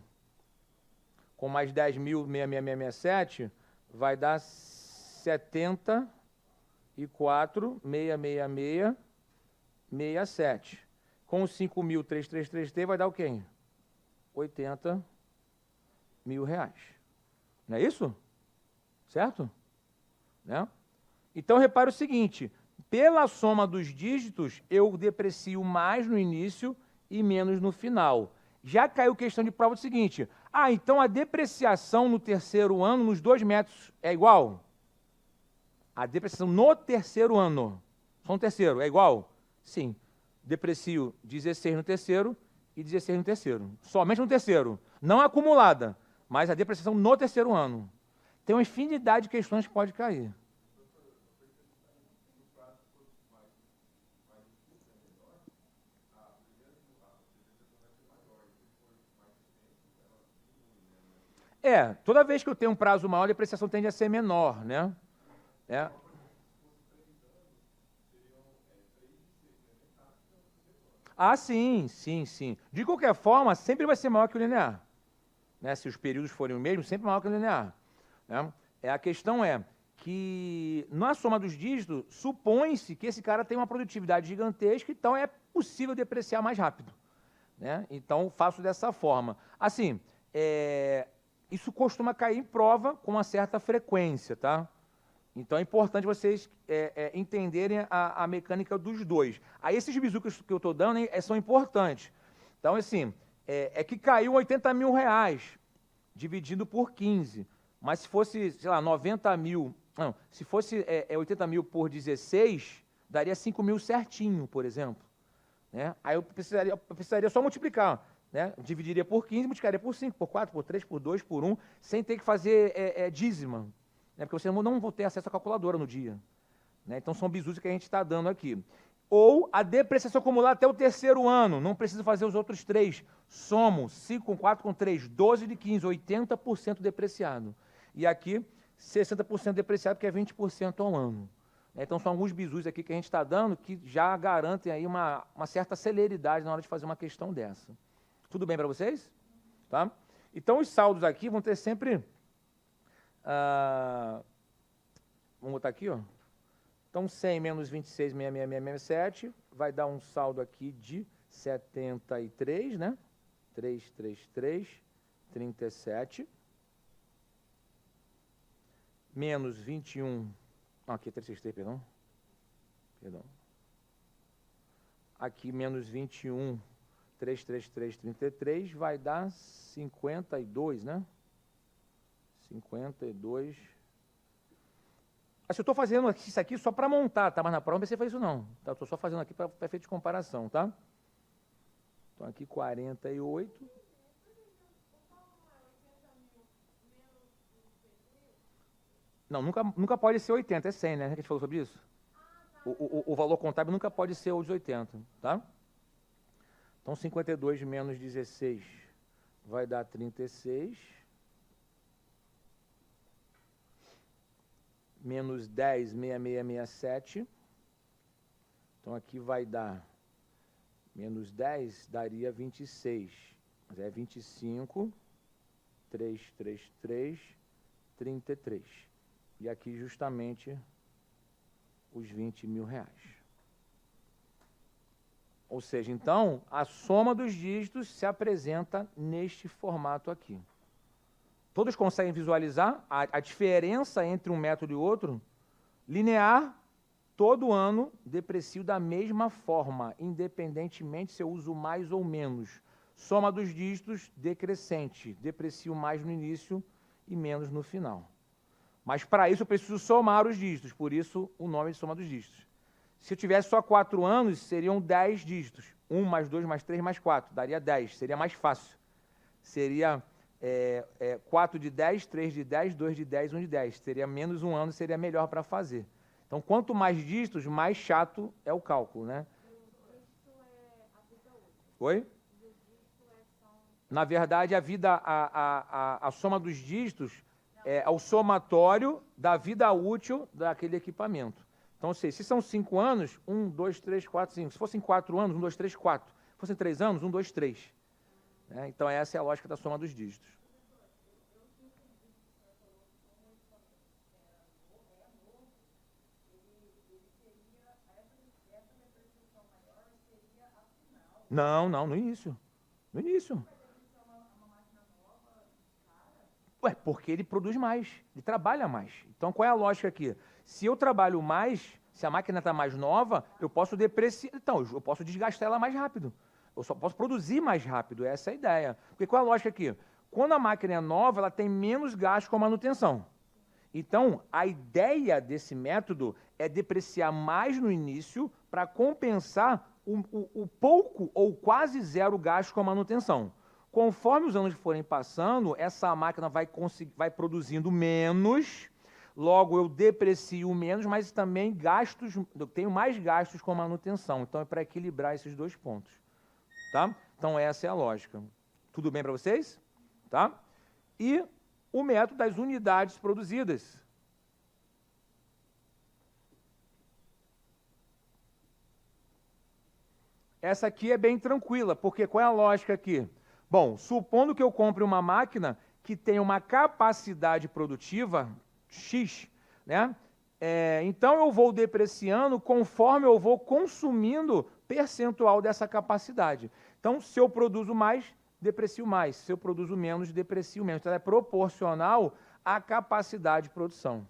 S1: com mais 10.66667 vai dar 74.666.67. Com 5.333 vai dar o quê? 80 mil reais. Não é isso? Certo? Né? Então, repare o seguinte, pela soma dos dígitos, eu deprecio mais no início e menos no final. Já caiu questão de prova do seguinte, então a depreciação no terceiro ano, nos 2 metros, é igual? A depreciação no terceiro ano, só no terceiro, é igual? Sim. Deprecio 16 no terceiro e 16 no terceiro. Somente no terceiro. Não acumulada, mas a depreciação no terceiro ano. Tem uma infinidade de questões que pode cair. Toda vez que eu tenho um prazo maior, a depreciação tende a ser menor, né? Sim. De qualquer forma, sempre vai ser maior que o linear. Né? Se os períodos forem o mesmo, sempre maior que o linear. Né? A questão é que, na soma dos dígitos, supõe-se que esse cara tem uma produtividade gigantesca, então é possível depreciar mais rápido. Né? Então, faço dessa forma. Assim, isso costuma cair em prova com uma certa frequência, tá? Então, é importante vocês entenderem a mecânica dos dois. Aí, esses bizus que eu estou dando são importantes. Então, assim, que caiu 80 mil reais, dividido por 15. Mas se fosse, sei lá, 90 mil... Não, se fosse 80 mil por 16, daria 5 mil certinho, por exemplo. Né? Aí eu precisaria só multiplicar. né? Dividiria por 15, multiplicaria por 5, por 4, por 3, por 2, por 1, sem ter que fazer dízima, né? Porque você não vai ter acesso à calculadora no dia, né? Então, são bizus que a gente está dando aqui. Ou a depreciação acumulada até o terceiro ano, não precisa fazer os outros 3. Somo 5 com 4 com 3, 12 de 15, 80% depreciado. E aqui, 60% depreciado, que é 20% ao ano. Então, são alguns bizus aqui que a gente está dando que já garantem aí uma certa celeridade na hora de fazer uma questão dessa. Tudo bem para vocês? Tá? Então, os saldos aqui vão ter sempre... vamos botar aqui, ó. Então, 100 menos 26, 66667, vai dar um saldo aqui de 73, né? 333, 37. Menos 21, não, aqui é 363, perdão. Aqui, menos 21, 333, 33, vai dar 52, né? 52. Assim, eu estou fazendo isso aqui só para montar, tá? Mas na prova não precisa fazer isso não. Tá? Estou só fazendo aqui para efeito de comparação, tá? Então, aqui 48. Não, nunca pode ser 80, é 100, né? Que a gente falou sobre isso? O valor contábil nunca pode ser os 80, tá? Então, 52 menos 16 vai dar 36. Menos 10, 6667. Então, aqui vai dar menos 10, daria 26. Mas é 25, 333, 33. E aqui, justamente, os 20 mil reais. Ou seja, então, a soma dos dígitos se apresenta neste formato aqui. Todos conseguem visualizar a diferença entre um método e outro? Linear, todo ano, deprecio da mesma forma, independentemente se eu uso mais ou menos. Soma dos dígitos, decrescente. Deprecio mais no início e menos no final. Mas, para isso, eu preciso somar os dígitos, por isso, o nome de soma dos dígitos. Se eu tivesse só 4 anos, seriam 10 dígitos. 1 mais 2 mais 3 mais 4, daria 10, seria mais fácil. Seria 4 de 10, 3 de 10, 2 de 10, 1 de 10. Seria menos um ano, seria melhor para fazer. Então, quanto mais dígitos, mais chato é o cálculo, né? Oi? Na verdade, a soma dos dígitos é o somatório da vida útil daquele equipamento. Então, se são 5 anos, 1, 2, 3, 4, 5. Se fossem 4 anos, 1, 2, 3, 4. Se fossem 3 anos, 1, 2, 3. Então, essa é a lógica da soma dos dígitos. Não, no início. No início. Ué, porque ele produz mais, ele trabalha mais. Então, qual é a lógica aqui? Se eu trabalho mais, se a máquina está mais nova, eu posso depreciar. Então, eu posso desgastar ela mais rápido. Eu só posso produzir mais rápido, essa é a ideia. Porque qual é a lógica aqui? Quando a máquina é nova, ela tem menos gasto com a manutenção. Então, a ideia desse método é depreciar mais no início para compensar o pouco ou quase zero gasto com a manutenção. Conforme os anos forem passando, essa máquina vai produzindo menos, logo eu deprecio menos, mas também eu tenho mais gastos com a manutenção. Então, é para equilibrar esses dois pontos. Tá? Então, essa é a lógica. Tudo bem para vocês? Tá? E o método das unidades produzidas. Essa aqui é bem tranquila, porque qual é a lógica aqui? Bom, supondo que eu compre uma máquina que tem uma capacidade produtiva X, né? Então, eu vou depreciando conforme eu vou consumindo percentual dessa capacidade. Então, se eu produzo mais, deprecio mais. Se eu produzo menos, deprecio menos. Então, é proporcional à capacidade de produção.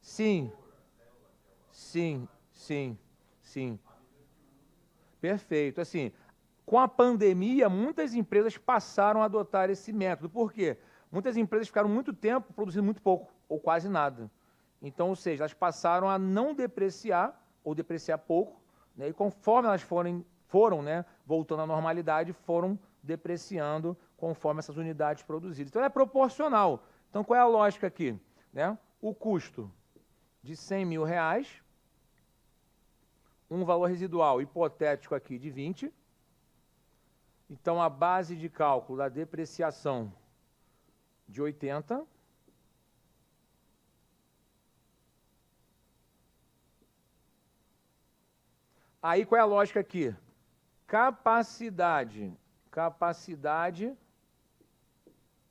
S1: Sim. Perfeito. Assim, com a pandemia, muitas empresas passaram a adotar esse método. Por quê? Muitas empresas ficaram muito tempo produzindo muito pouco, ou quase nada. Então, ou seja, elas passaram a não depreciar, ou depreciar pouco, né, e conforme elas foram, né, voltando à normalidade, foram depreciando conforme essas unidades produzidas. Então, é proporcional. Então, qual é a lógica aqui? Né? O custo de R$100.000, um valor residual hipotético aqui de 20. Então, a base de cálculo da depreciação de 80. Aí, qual é a lógica aqui? Capacidade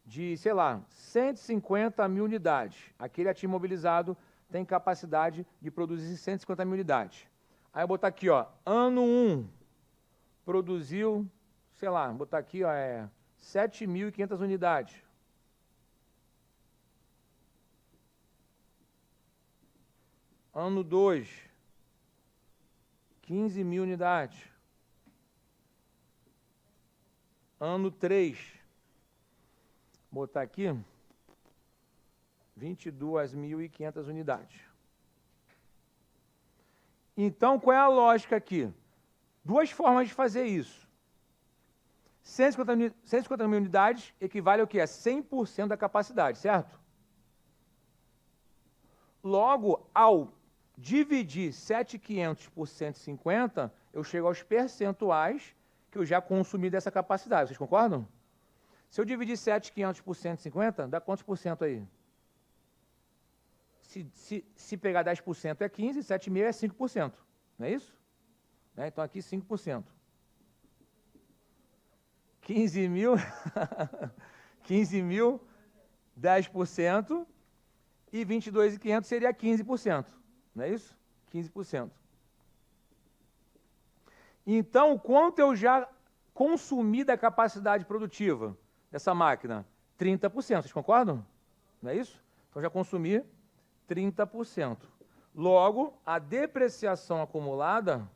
S1: de, sei lá, 150.000 unidades. Aquele ativo imobilizado tem capacidade de produzir 150.000 unidades. Aí eu vou botar aqui, ó, ano 1, produziu, sei lá, vou botar aqui, ó, 7.500 unidades. Ano 2, 15.000 unidades. Ano 3, vou botar aqui, 22.500 unidades. Então, qual é a lógica aqui? Duas formas de fazer isso. 150.000 unidades equivale ao quê? A 100% da capacidade, certo? Logo, ao dividir 7.500 por 150, eu chego aos percentuais que eu já consumi dessa capacidade. Vocês concordam? Se eu dividir 7.500 por 150, dá quantos por cento aí? Se pegar 10% é 15, 7.500 é 5%. Não é isso? Né? Então, aqui 5%. 15.000, 15.000, 10%, e 22.500 seria 15%. Não é isso? 15%. Então, quanto eu já consumi da capacidade produtiva dessa máquina? 30%. Vocês concordam? Não é isso? Então, já consumi 30%. Logo, a depreciação acumulada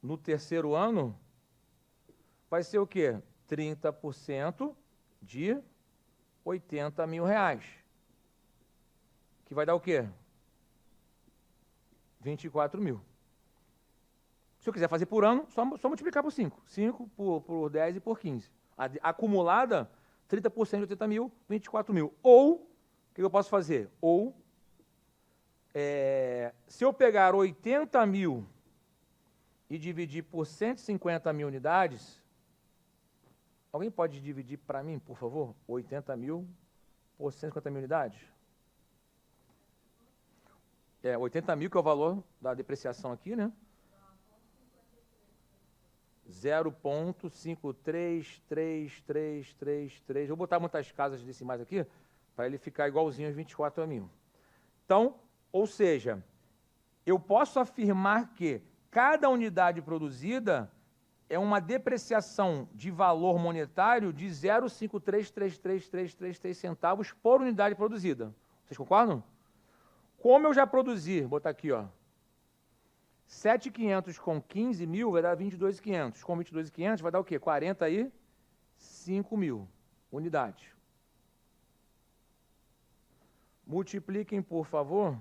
S1: no terceiro ano vai ser o quê? 30% de R$80.000. Que vai dar o quê? 24.000. Se eu quiser fazer por ano, só multiplicar por 5. 5 por 10 e por 15. Acumulada, 30% de 80.000, 24.000. Ou, o que eu posso fazer? Ou, se eu pegar 80.000 e dividir por 150.000 unidades, alguém pode dividir para mim, por favor? 80.000 por 150.000 unidades? 80.000, que é o valor da depreciação aqui, né? 0,53333. Vou botar muitas casas decimais aqui, para ele ficar igualzinho aos 24.000. Então, ou seja, eu posso afirmar que cada unidade produzida é uma depreciação de valor monetário de 0,5333333 centavos por unidade produzida. Vocês concordam? Como eu já produzi, vou botar aqui, ó, 7.500 com 15.000 vai dar 22.500. Com 22.500 vai dar o quê? 45.000 unidades. Multipliquem, por favor,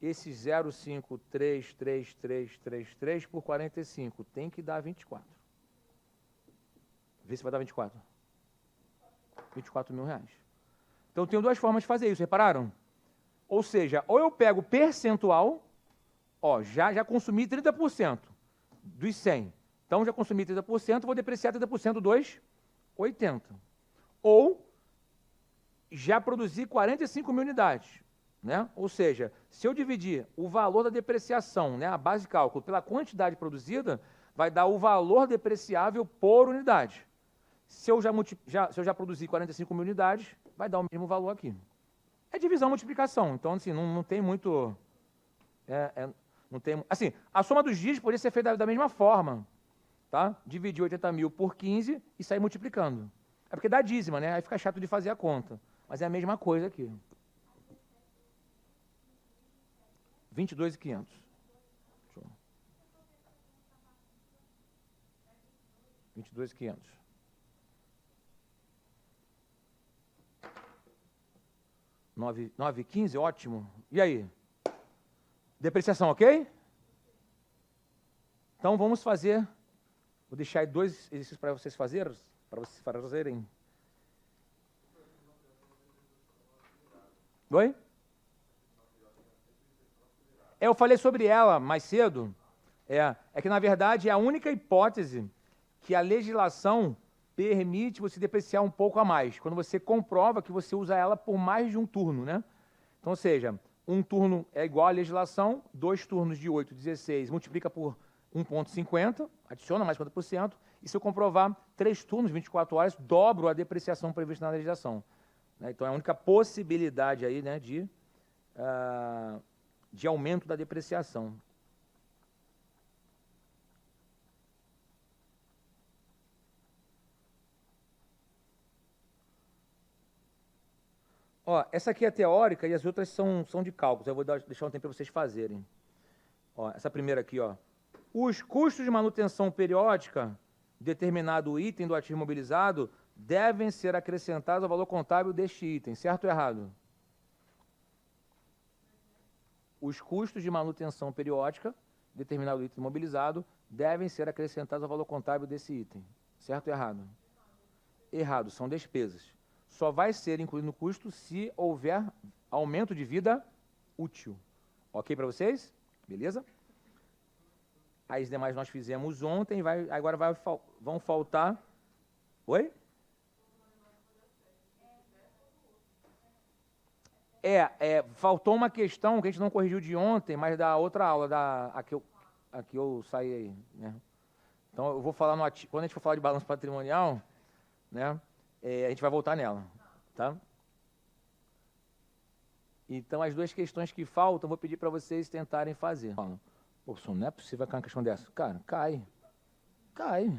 S1: esse 0,53333 por 45. Tem que dar 24. Vê se vai dar 24. R$24.000. Então, eu tenho duas formas de fazer isso, repararam? Ou seja, ou eu pego percentual, ó, já consumi 30% dos 100. Então, já consumi 30%, vou depreciar 30% dos 80. Ou, já produzi 45.000 unidades. Né? Ou seja, se eu dividir o valor da depreciação, né, a base de cálculo, pela quantidade produzida, vai dar o valor depreciável por unidade. Se eu já produzi 45.000 unidades, vai dar o mesmo valor aqui. É divisão multiplicação, então assim, não tem muito... não tem, assim, a soma dos dias poderia ser feita da mesma forma. Tá? Dividir 80.000 por 15 e sair multiplicando. É porque dá dízima, né? Aí fica chato de fazer a conta. Mas é a mesma coisa aqui. 22.500. 22.500. 9,15, ótimo. E aí? Depreciação, ok? Então, vamos fazer... Vou deixar aí 2 exercícios para vocês fazerem. Oi? Eu falei sobre ela mais cedo. É que, na verdade, é a única hipótese que a legislação permite você depreciar um pouco a mais, quando você comprova que você usa ela por mais de um turno, né? Então, ou seja, um turno é igual à legislação, 2 turnos de 8, 16, multiplica por 1,50, adiciona mais 50%, e se eu comprovar 3 turnos, 24 horas, dobro a depreciação prevista na legislação. Né? Então, é a única possibilidade aí, né, de aumento da depreciação. Ó, essa aqui é teórica e as outras são de cálculos. Eu vou deixar um tempo para vocês fazerem. Ó, essa primeira aqui, ó. Os custos de manutenção periódica de determinado item do ativo imobilizado devem ser acrescentados ao valor contábil deste item, certo ou errado? Os custos de manutenção periódica de determinado item imobilizado devem ser acrescentados ao valor contábil desse item, certo ou errado? Errado, são despesas. Só vai ser incluído no custo se houver aumento de vida útil. Ok para vocês? Beleza? As demais nós fizemos ontem, agora vão faltar... Oi? Faltou uma questão que a gente não corrigiu de ontem, mas da outra aula, aqui eu saí aí, né? Então, eu vou falar quando a gente for falar de balanço patrimonial, né? A gente vai voltar nela, tá? Então, as 2 questões que faltam, eu vou pedir para vocês tentarem fazer. Pô, não é possível cair uma questão dessa. Cara, cai. Cai.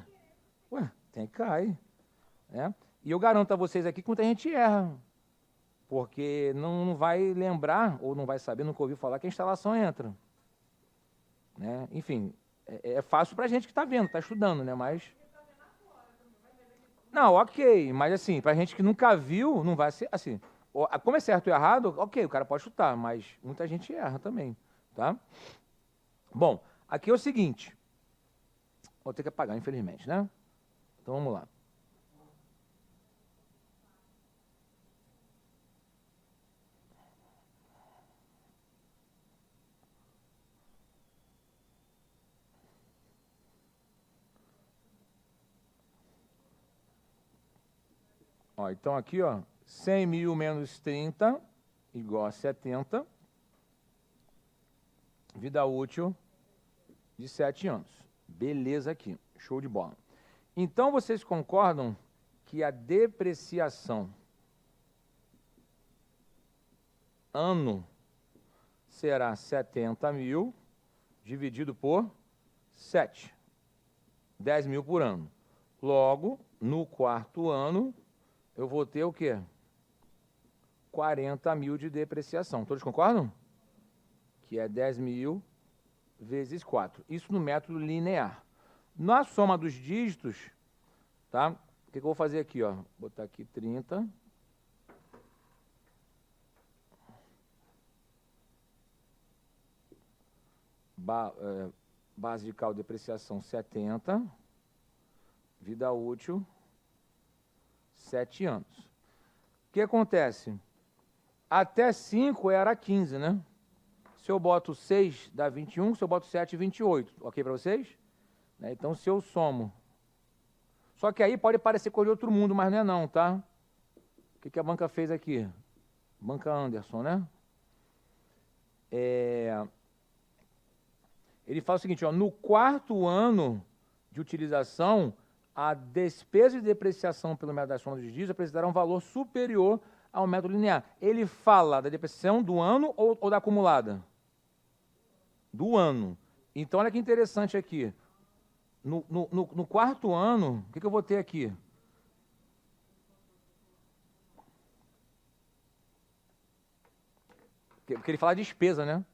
S1: Ué, tem que cair. Né? E eu garanto a vocês aqui que muita gente erra. Porque não vai lembrar, ou não vai saber, nunca ouviu falar que a instalação entra. Né? Enfim, é fácil para a gente que está vendo, está estudando, né? Mas... Não, ok, mas assim, para a gente que nunca viu, não vai ser assim. Como é certo ou errado, ok, o cara pode chutar, mas muita gente erra também, tá? Bom, aqui é o seguinte. Vou ter que apagar, infelizmente, né? Então, vamos lá. Ó, então, aqui, ó, 100 mil menos 30, igual a 70. Vida útil de 7 anos. Beleza aqui, show de bola. Então, vocês concordam que a depreciação ano será 70 mil dividido por 7. 10 mil por ano. Logo, no 4º ano, eu vou ter o quê? 40 mil de depreciação. Todos concordam? Que é 10 mil vezes 4. Isso no método linear. Na soma dos dígitos, tá? O que eu vou fazer aqui, ó? Vou botar aqui 30. Base de cálculo de depreciação 70. Vida útil 7 anos. O que acontece? Até 5 era 15, né? Se eu boto 6, dá 21. Se eu boto 7, 28. Ok para vocês? Então, se eu somo... Só que aí pode parecer coisa de outro mundo, mas não é não, tá? O que a banca fez aqui? Banca Anderson, né? Ele fala o seguinte, ó, no 4º ano de utilização, a despesa de depreciação pelo método da soma dos dígitos apresentará um valor superior ao método linear. Ele fala da depreciação do ano ou da acumulada? Do ano. Então, olha que interessante aqui. No 4º ano, o que eu vou ter aqui? Porque ele fala de despesa, né?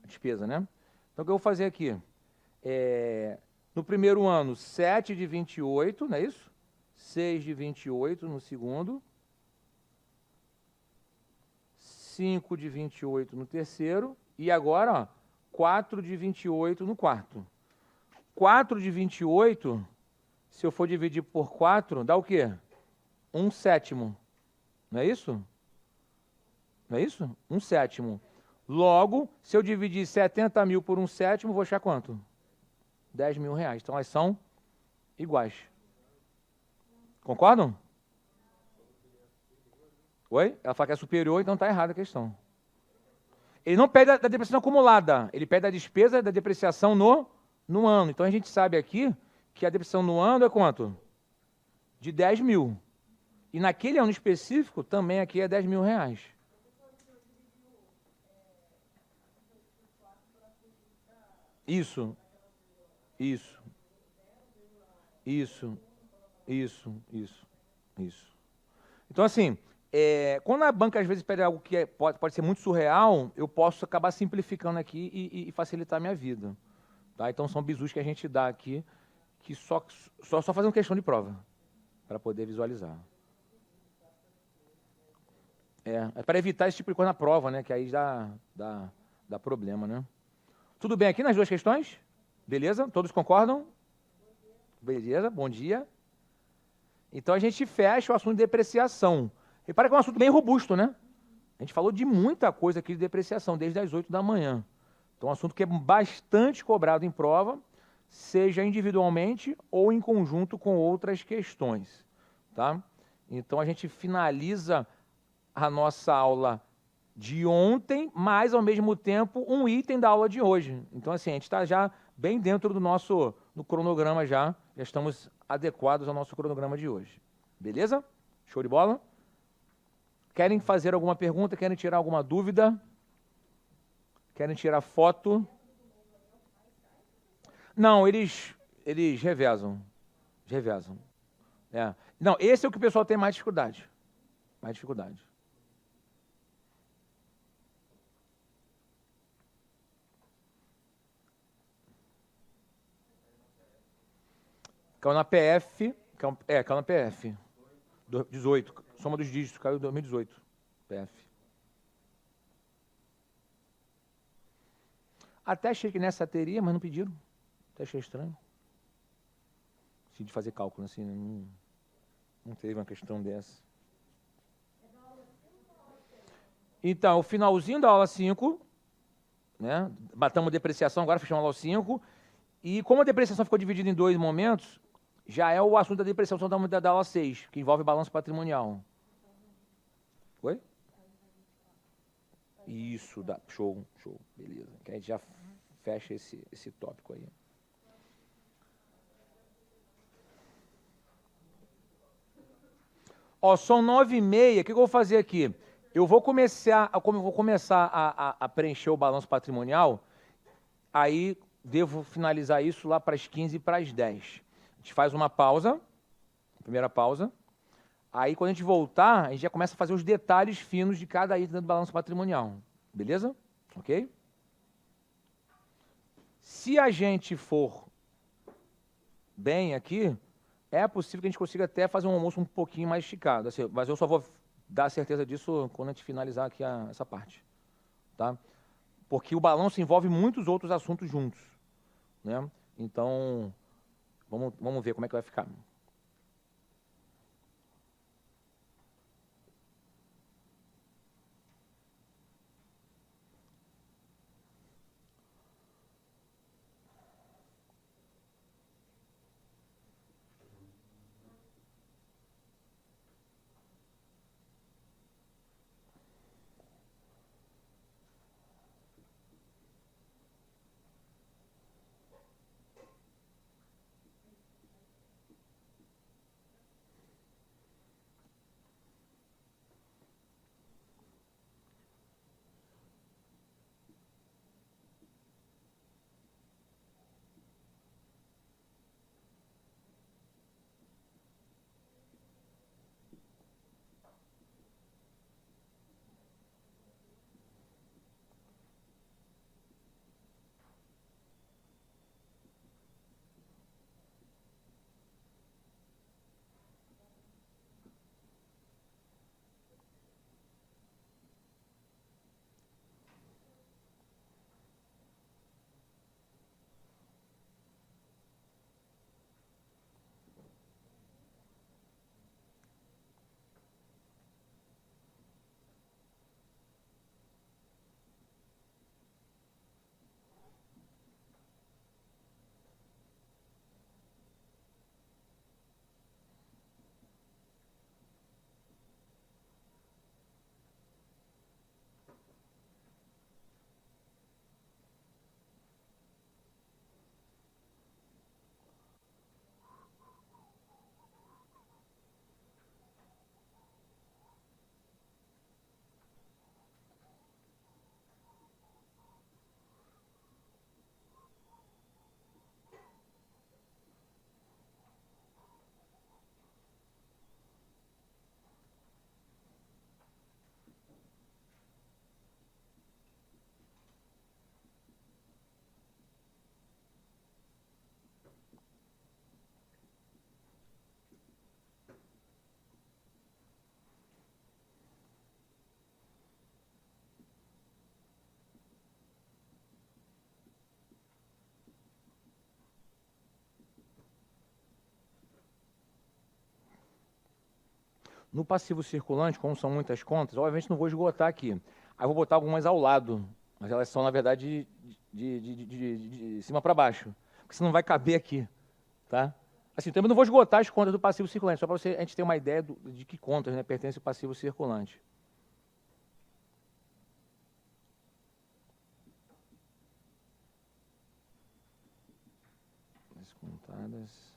S1: Despesa, né? Então, o que eu vou fazer aqui? No 1º ano, 7 de 28, não é isso? 6 de 28 no 2º. 5 de 28 no terceiro. E agora, ó, 4 de 28 no quarto. 4 de 28, se eu for dividir por 4, dá o quê? 1/7. Não é isso? Não é isso? 1/7. Logo, se eu dividir 70 mil por 1/7, vou achar quanto? 10 mil reais. Então, elas são iguais. Concordam? Oi? Ela fala que é superior, então está errada a questão. Ele não pede da depreciação acumulada, ele pede a despesa da depreciação no ano. Então, a gente sabe aqui que a depreciação no ano é quanto? De 10 mil. E naquele ano específico, também aqui é 10 mil reais. Isso. Isso. Isso. Isso. Então, assim, quando a banca às vezes pede algo que pode ser muito surreal, eu posso acabar simplificando aqui e facilitar a minha vida. Tá? Então, são bizus que a gente dá aqui, que só fazendo questão de prova, para poder visualizar. É para evitar esse tipo de coisa na prova, né? Que aí dá problema, né? Tudo bem aqui nas duas questões? Beleza? Todos concordam? Beleza, bom dia. Então, a gente fecha o assunto de depreciação. Repara que é um assunto bem robusto, né? A gente falou de muita coisa aqui de depreciação, desde as 8 da manhã. Então, é um assunto que é bastante cobrado em prova, seja individualmente ou em conjunto com outras questões, tá? Então, a gente finaliza a nossa aula de ontem, mas, ao mesmo tempo, um item da aula de hoje. Então, assim, a gente está já bem dentro do cronograma já estamos adequados ao nosso cronograma de hoje. Beleza? Show de bola? Querem fazer alguma pergunta? Querem tirar alguma dúvida? Querem tirar foto? Não, eles revezam. Revezam. Não, esse é o que o pessoal tem mais dificuldade. Mais dificuldade. Caiu na PF, caiu na PF. 18, soma dos dígitos, caiu em 2018, PF. Até achei que nessa teria, mas não pediram. Até achei estranho. Assim, de fazer cálculo, assim, não teve uma questão dessa. Então, o finalzinho da aula 5, né? Batamos depreciação, agora fechamos a aula 5. E como a depreciação ficou dividida em 2 momentos, já é o assunto da depreciação da aula 6, que envolve balanço patrimonial. Oi? Isso, show, beleza. Que a gente já fecha esse tópico aí. Ó, são 9h30, o que eu vou fazer aqui? Eu vou começar a preencher o balanço patrimonial, aí devo finalizar isso lá para as 15 para as 10. A gente faz uma pausa, primeira pausa. Aí, quando a gente voltar, a gente já começa a fazer os detalhes finos de cada item do balanço patrimonial. Beleza? Ok? Se a gente for bem aqui, é possível que a gente consiga até fazer um almoço um pouquinho mais esticado. Assim, mas eu só vou dar certeza disso quando a gente finalizar aqui essa parte. Tá? Porque o balanço envolve muitos outros assuntos juntos, né? Então, vamos ver como é que vai ficar. No passivo circulante, como são muitas contas, obviamente não vou esgotar aqui. Aí eu vou botar algumas ao lado, mas elas são, na verdade, de cima para baixo, porque senão não vai caber aqui, tá? Assim, também não vou esgotar as contas do passivo circulante, só para a gente ter uma ideia de que contas, né, pertence o passivo circulante. Descontadas.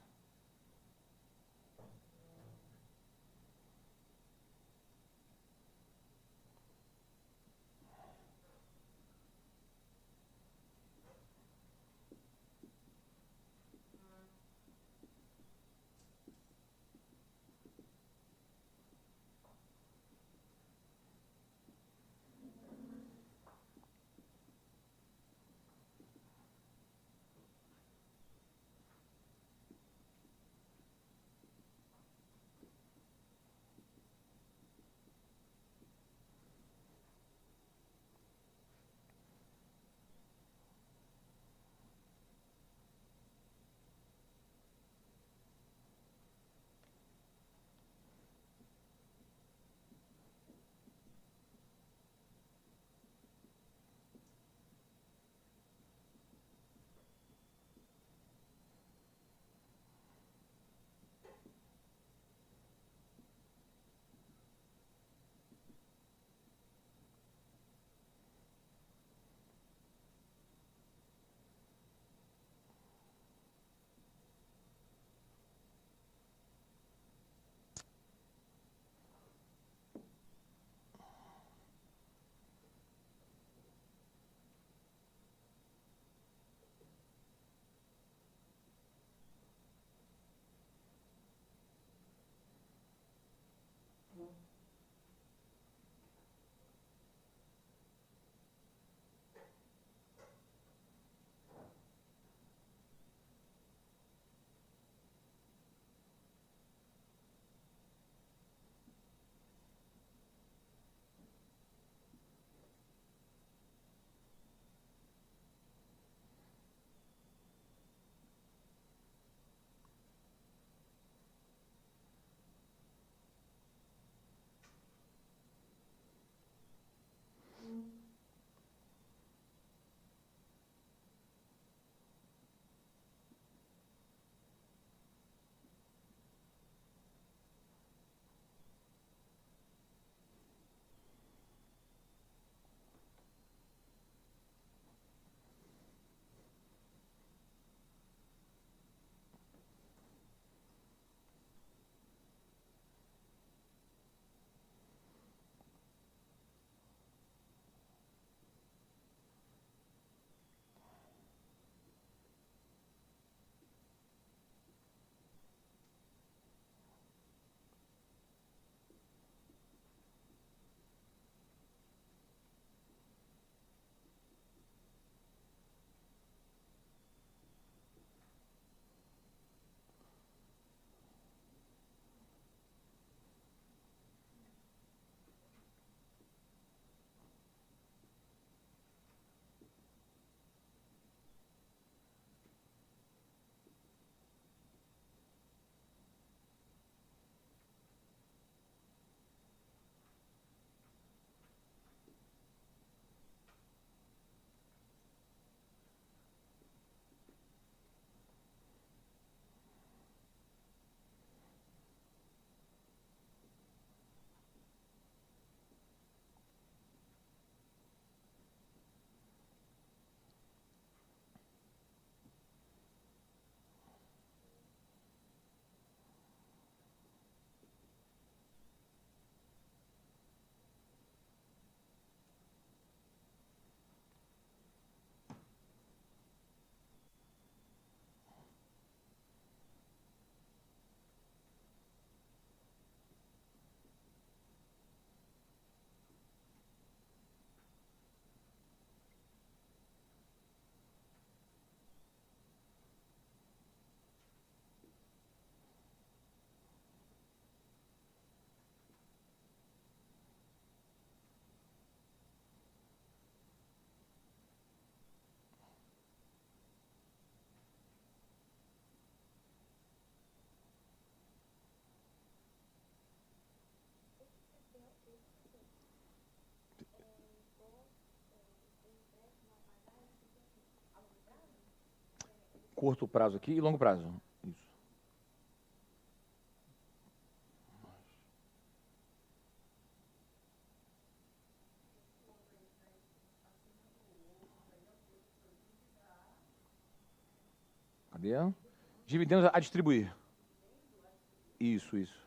S1: curto prazo aqui e longo prazo. Isso. Cadê? Dividendos a distribuir. Isso, isso.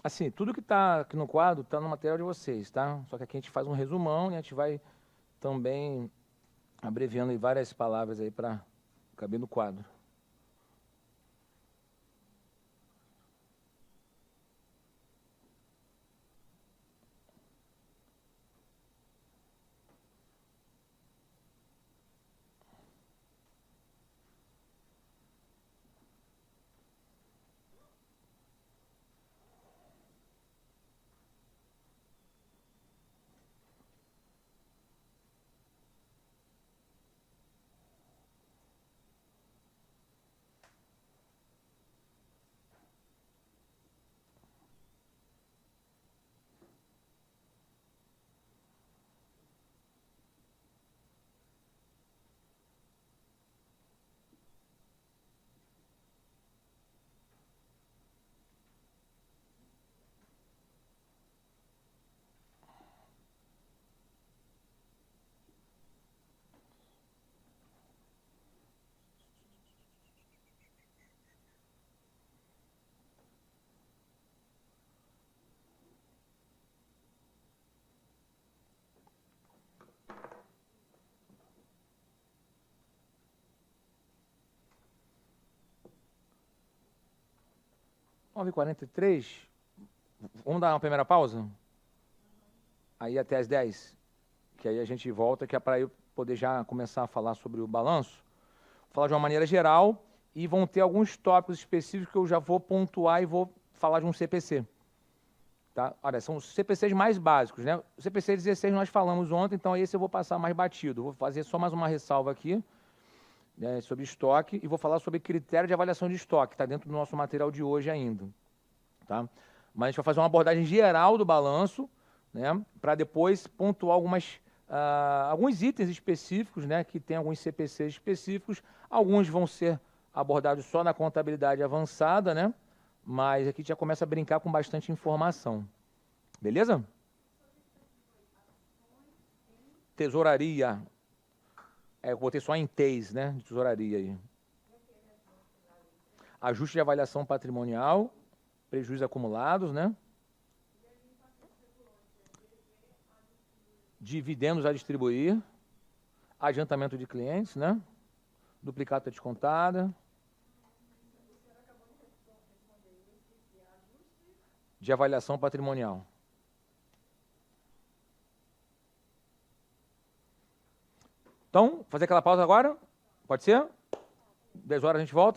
S1: Assim, tudo que está aqui no quadro está no material de vocês, tá? Só que aqui a gente faz um resumão e a gente vai também abreviando aí várias palavras aí para caber no quadro. Nove h 43. Vamos dar uma primeira pausa? Aí até as 10, que aí a gente volta, que é para eu poder já começar a falar sobre o balanço. Vou falar de uma maneira geral e vão ter alguns tópicos específicos que eu já vou pontuar e vou falar de um CPC. Tá? Olha, são os CPCs mais básicos, né? O CPC 16 nós falamos ontem, então esse eu vou passar mais batido. Vou fazer só mais uma ressalva aqui, né, sobre estoque e vou falar sobre critério de avaliação de estoque, está dentro do nosso material de hoje ainda. Tá? Mas a gente vai fazer uma abordagem geral do balanço, né, para depois pontuar alguns itens específicos, né, que tem alguns CPCs específicos. Alguns vão ser abordados só na contabilidade avançada, né, mas aqui já começa a brincar com bastante informação. Beleza? Tesouraria. Eu botei só em TEIS, né, de tesouraria aí. Ajuste de avaliação patrimonial, prejuízos acumulados, né? Dividendos a distribuir, adiantamento de clientes, né? Duplicata descontada. De avaliação patrimonial. Então, fazer aquela pausa agora? Pode ser? 10 horas a gente volta.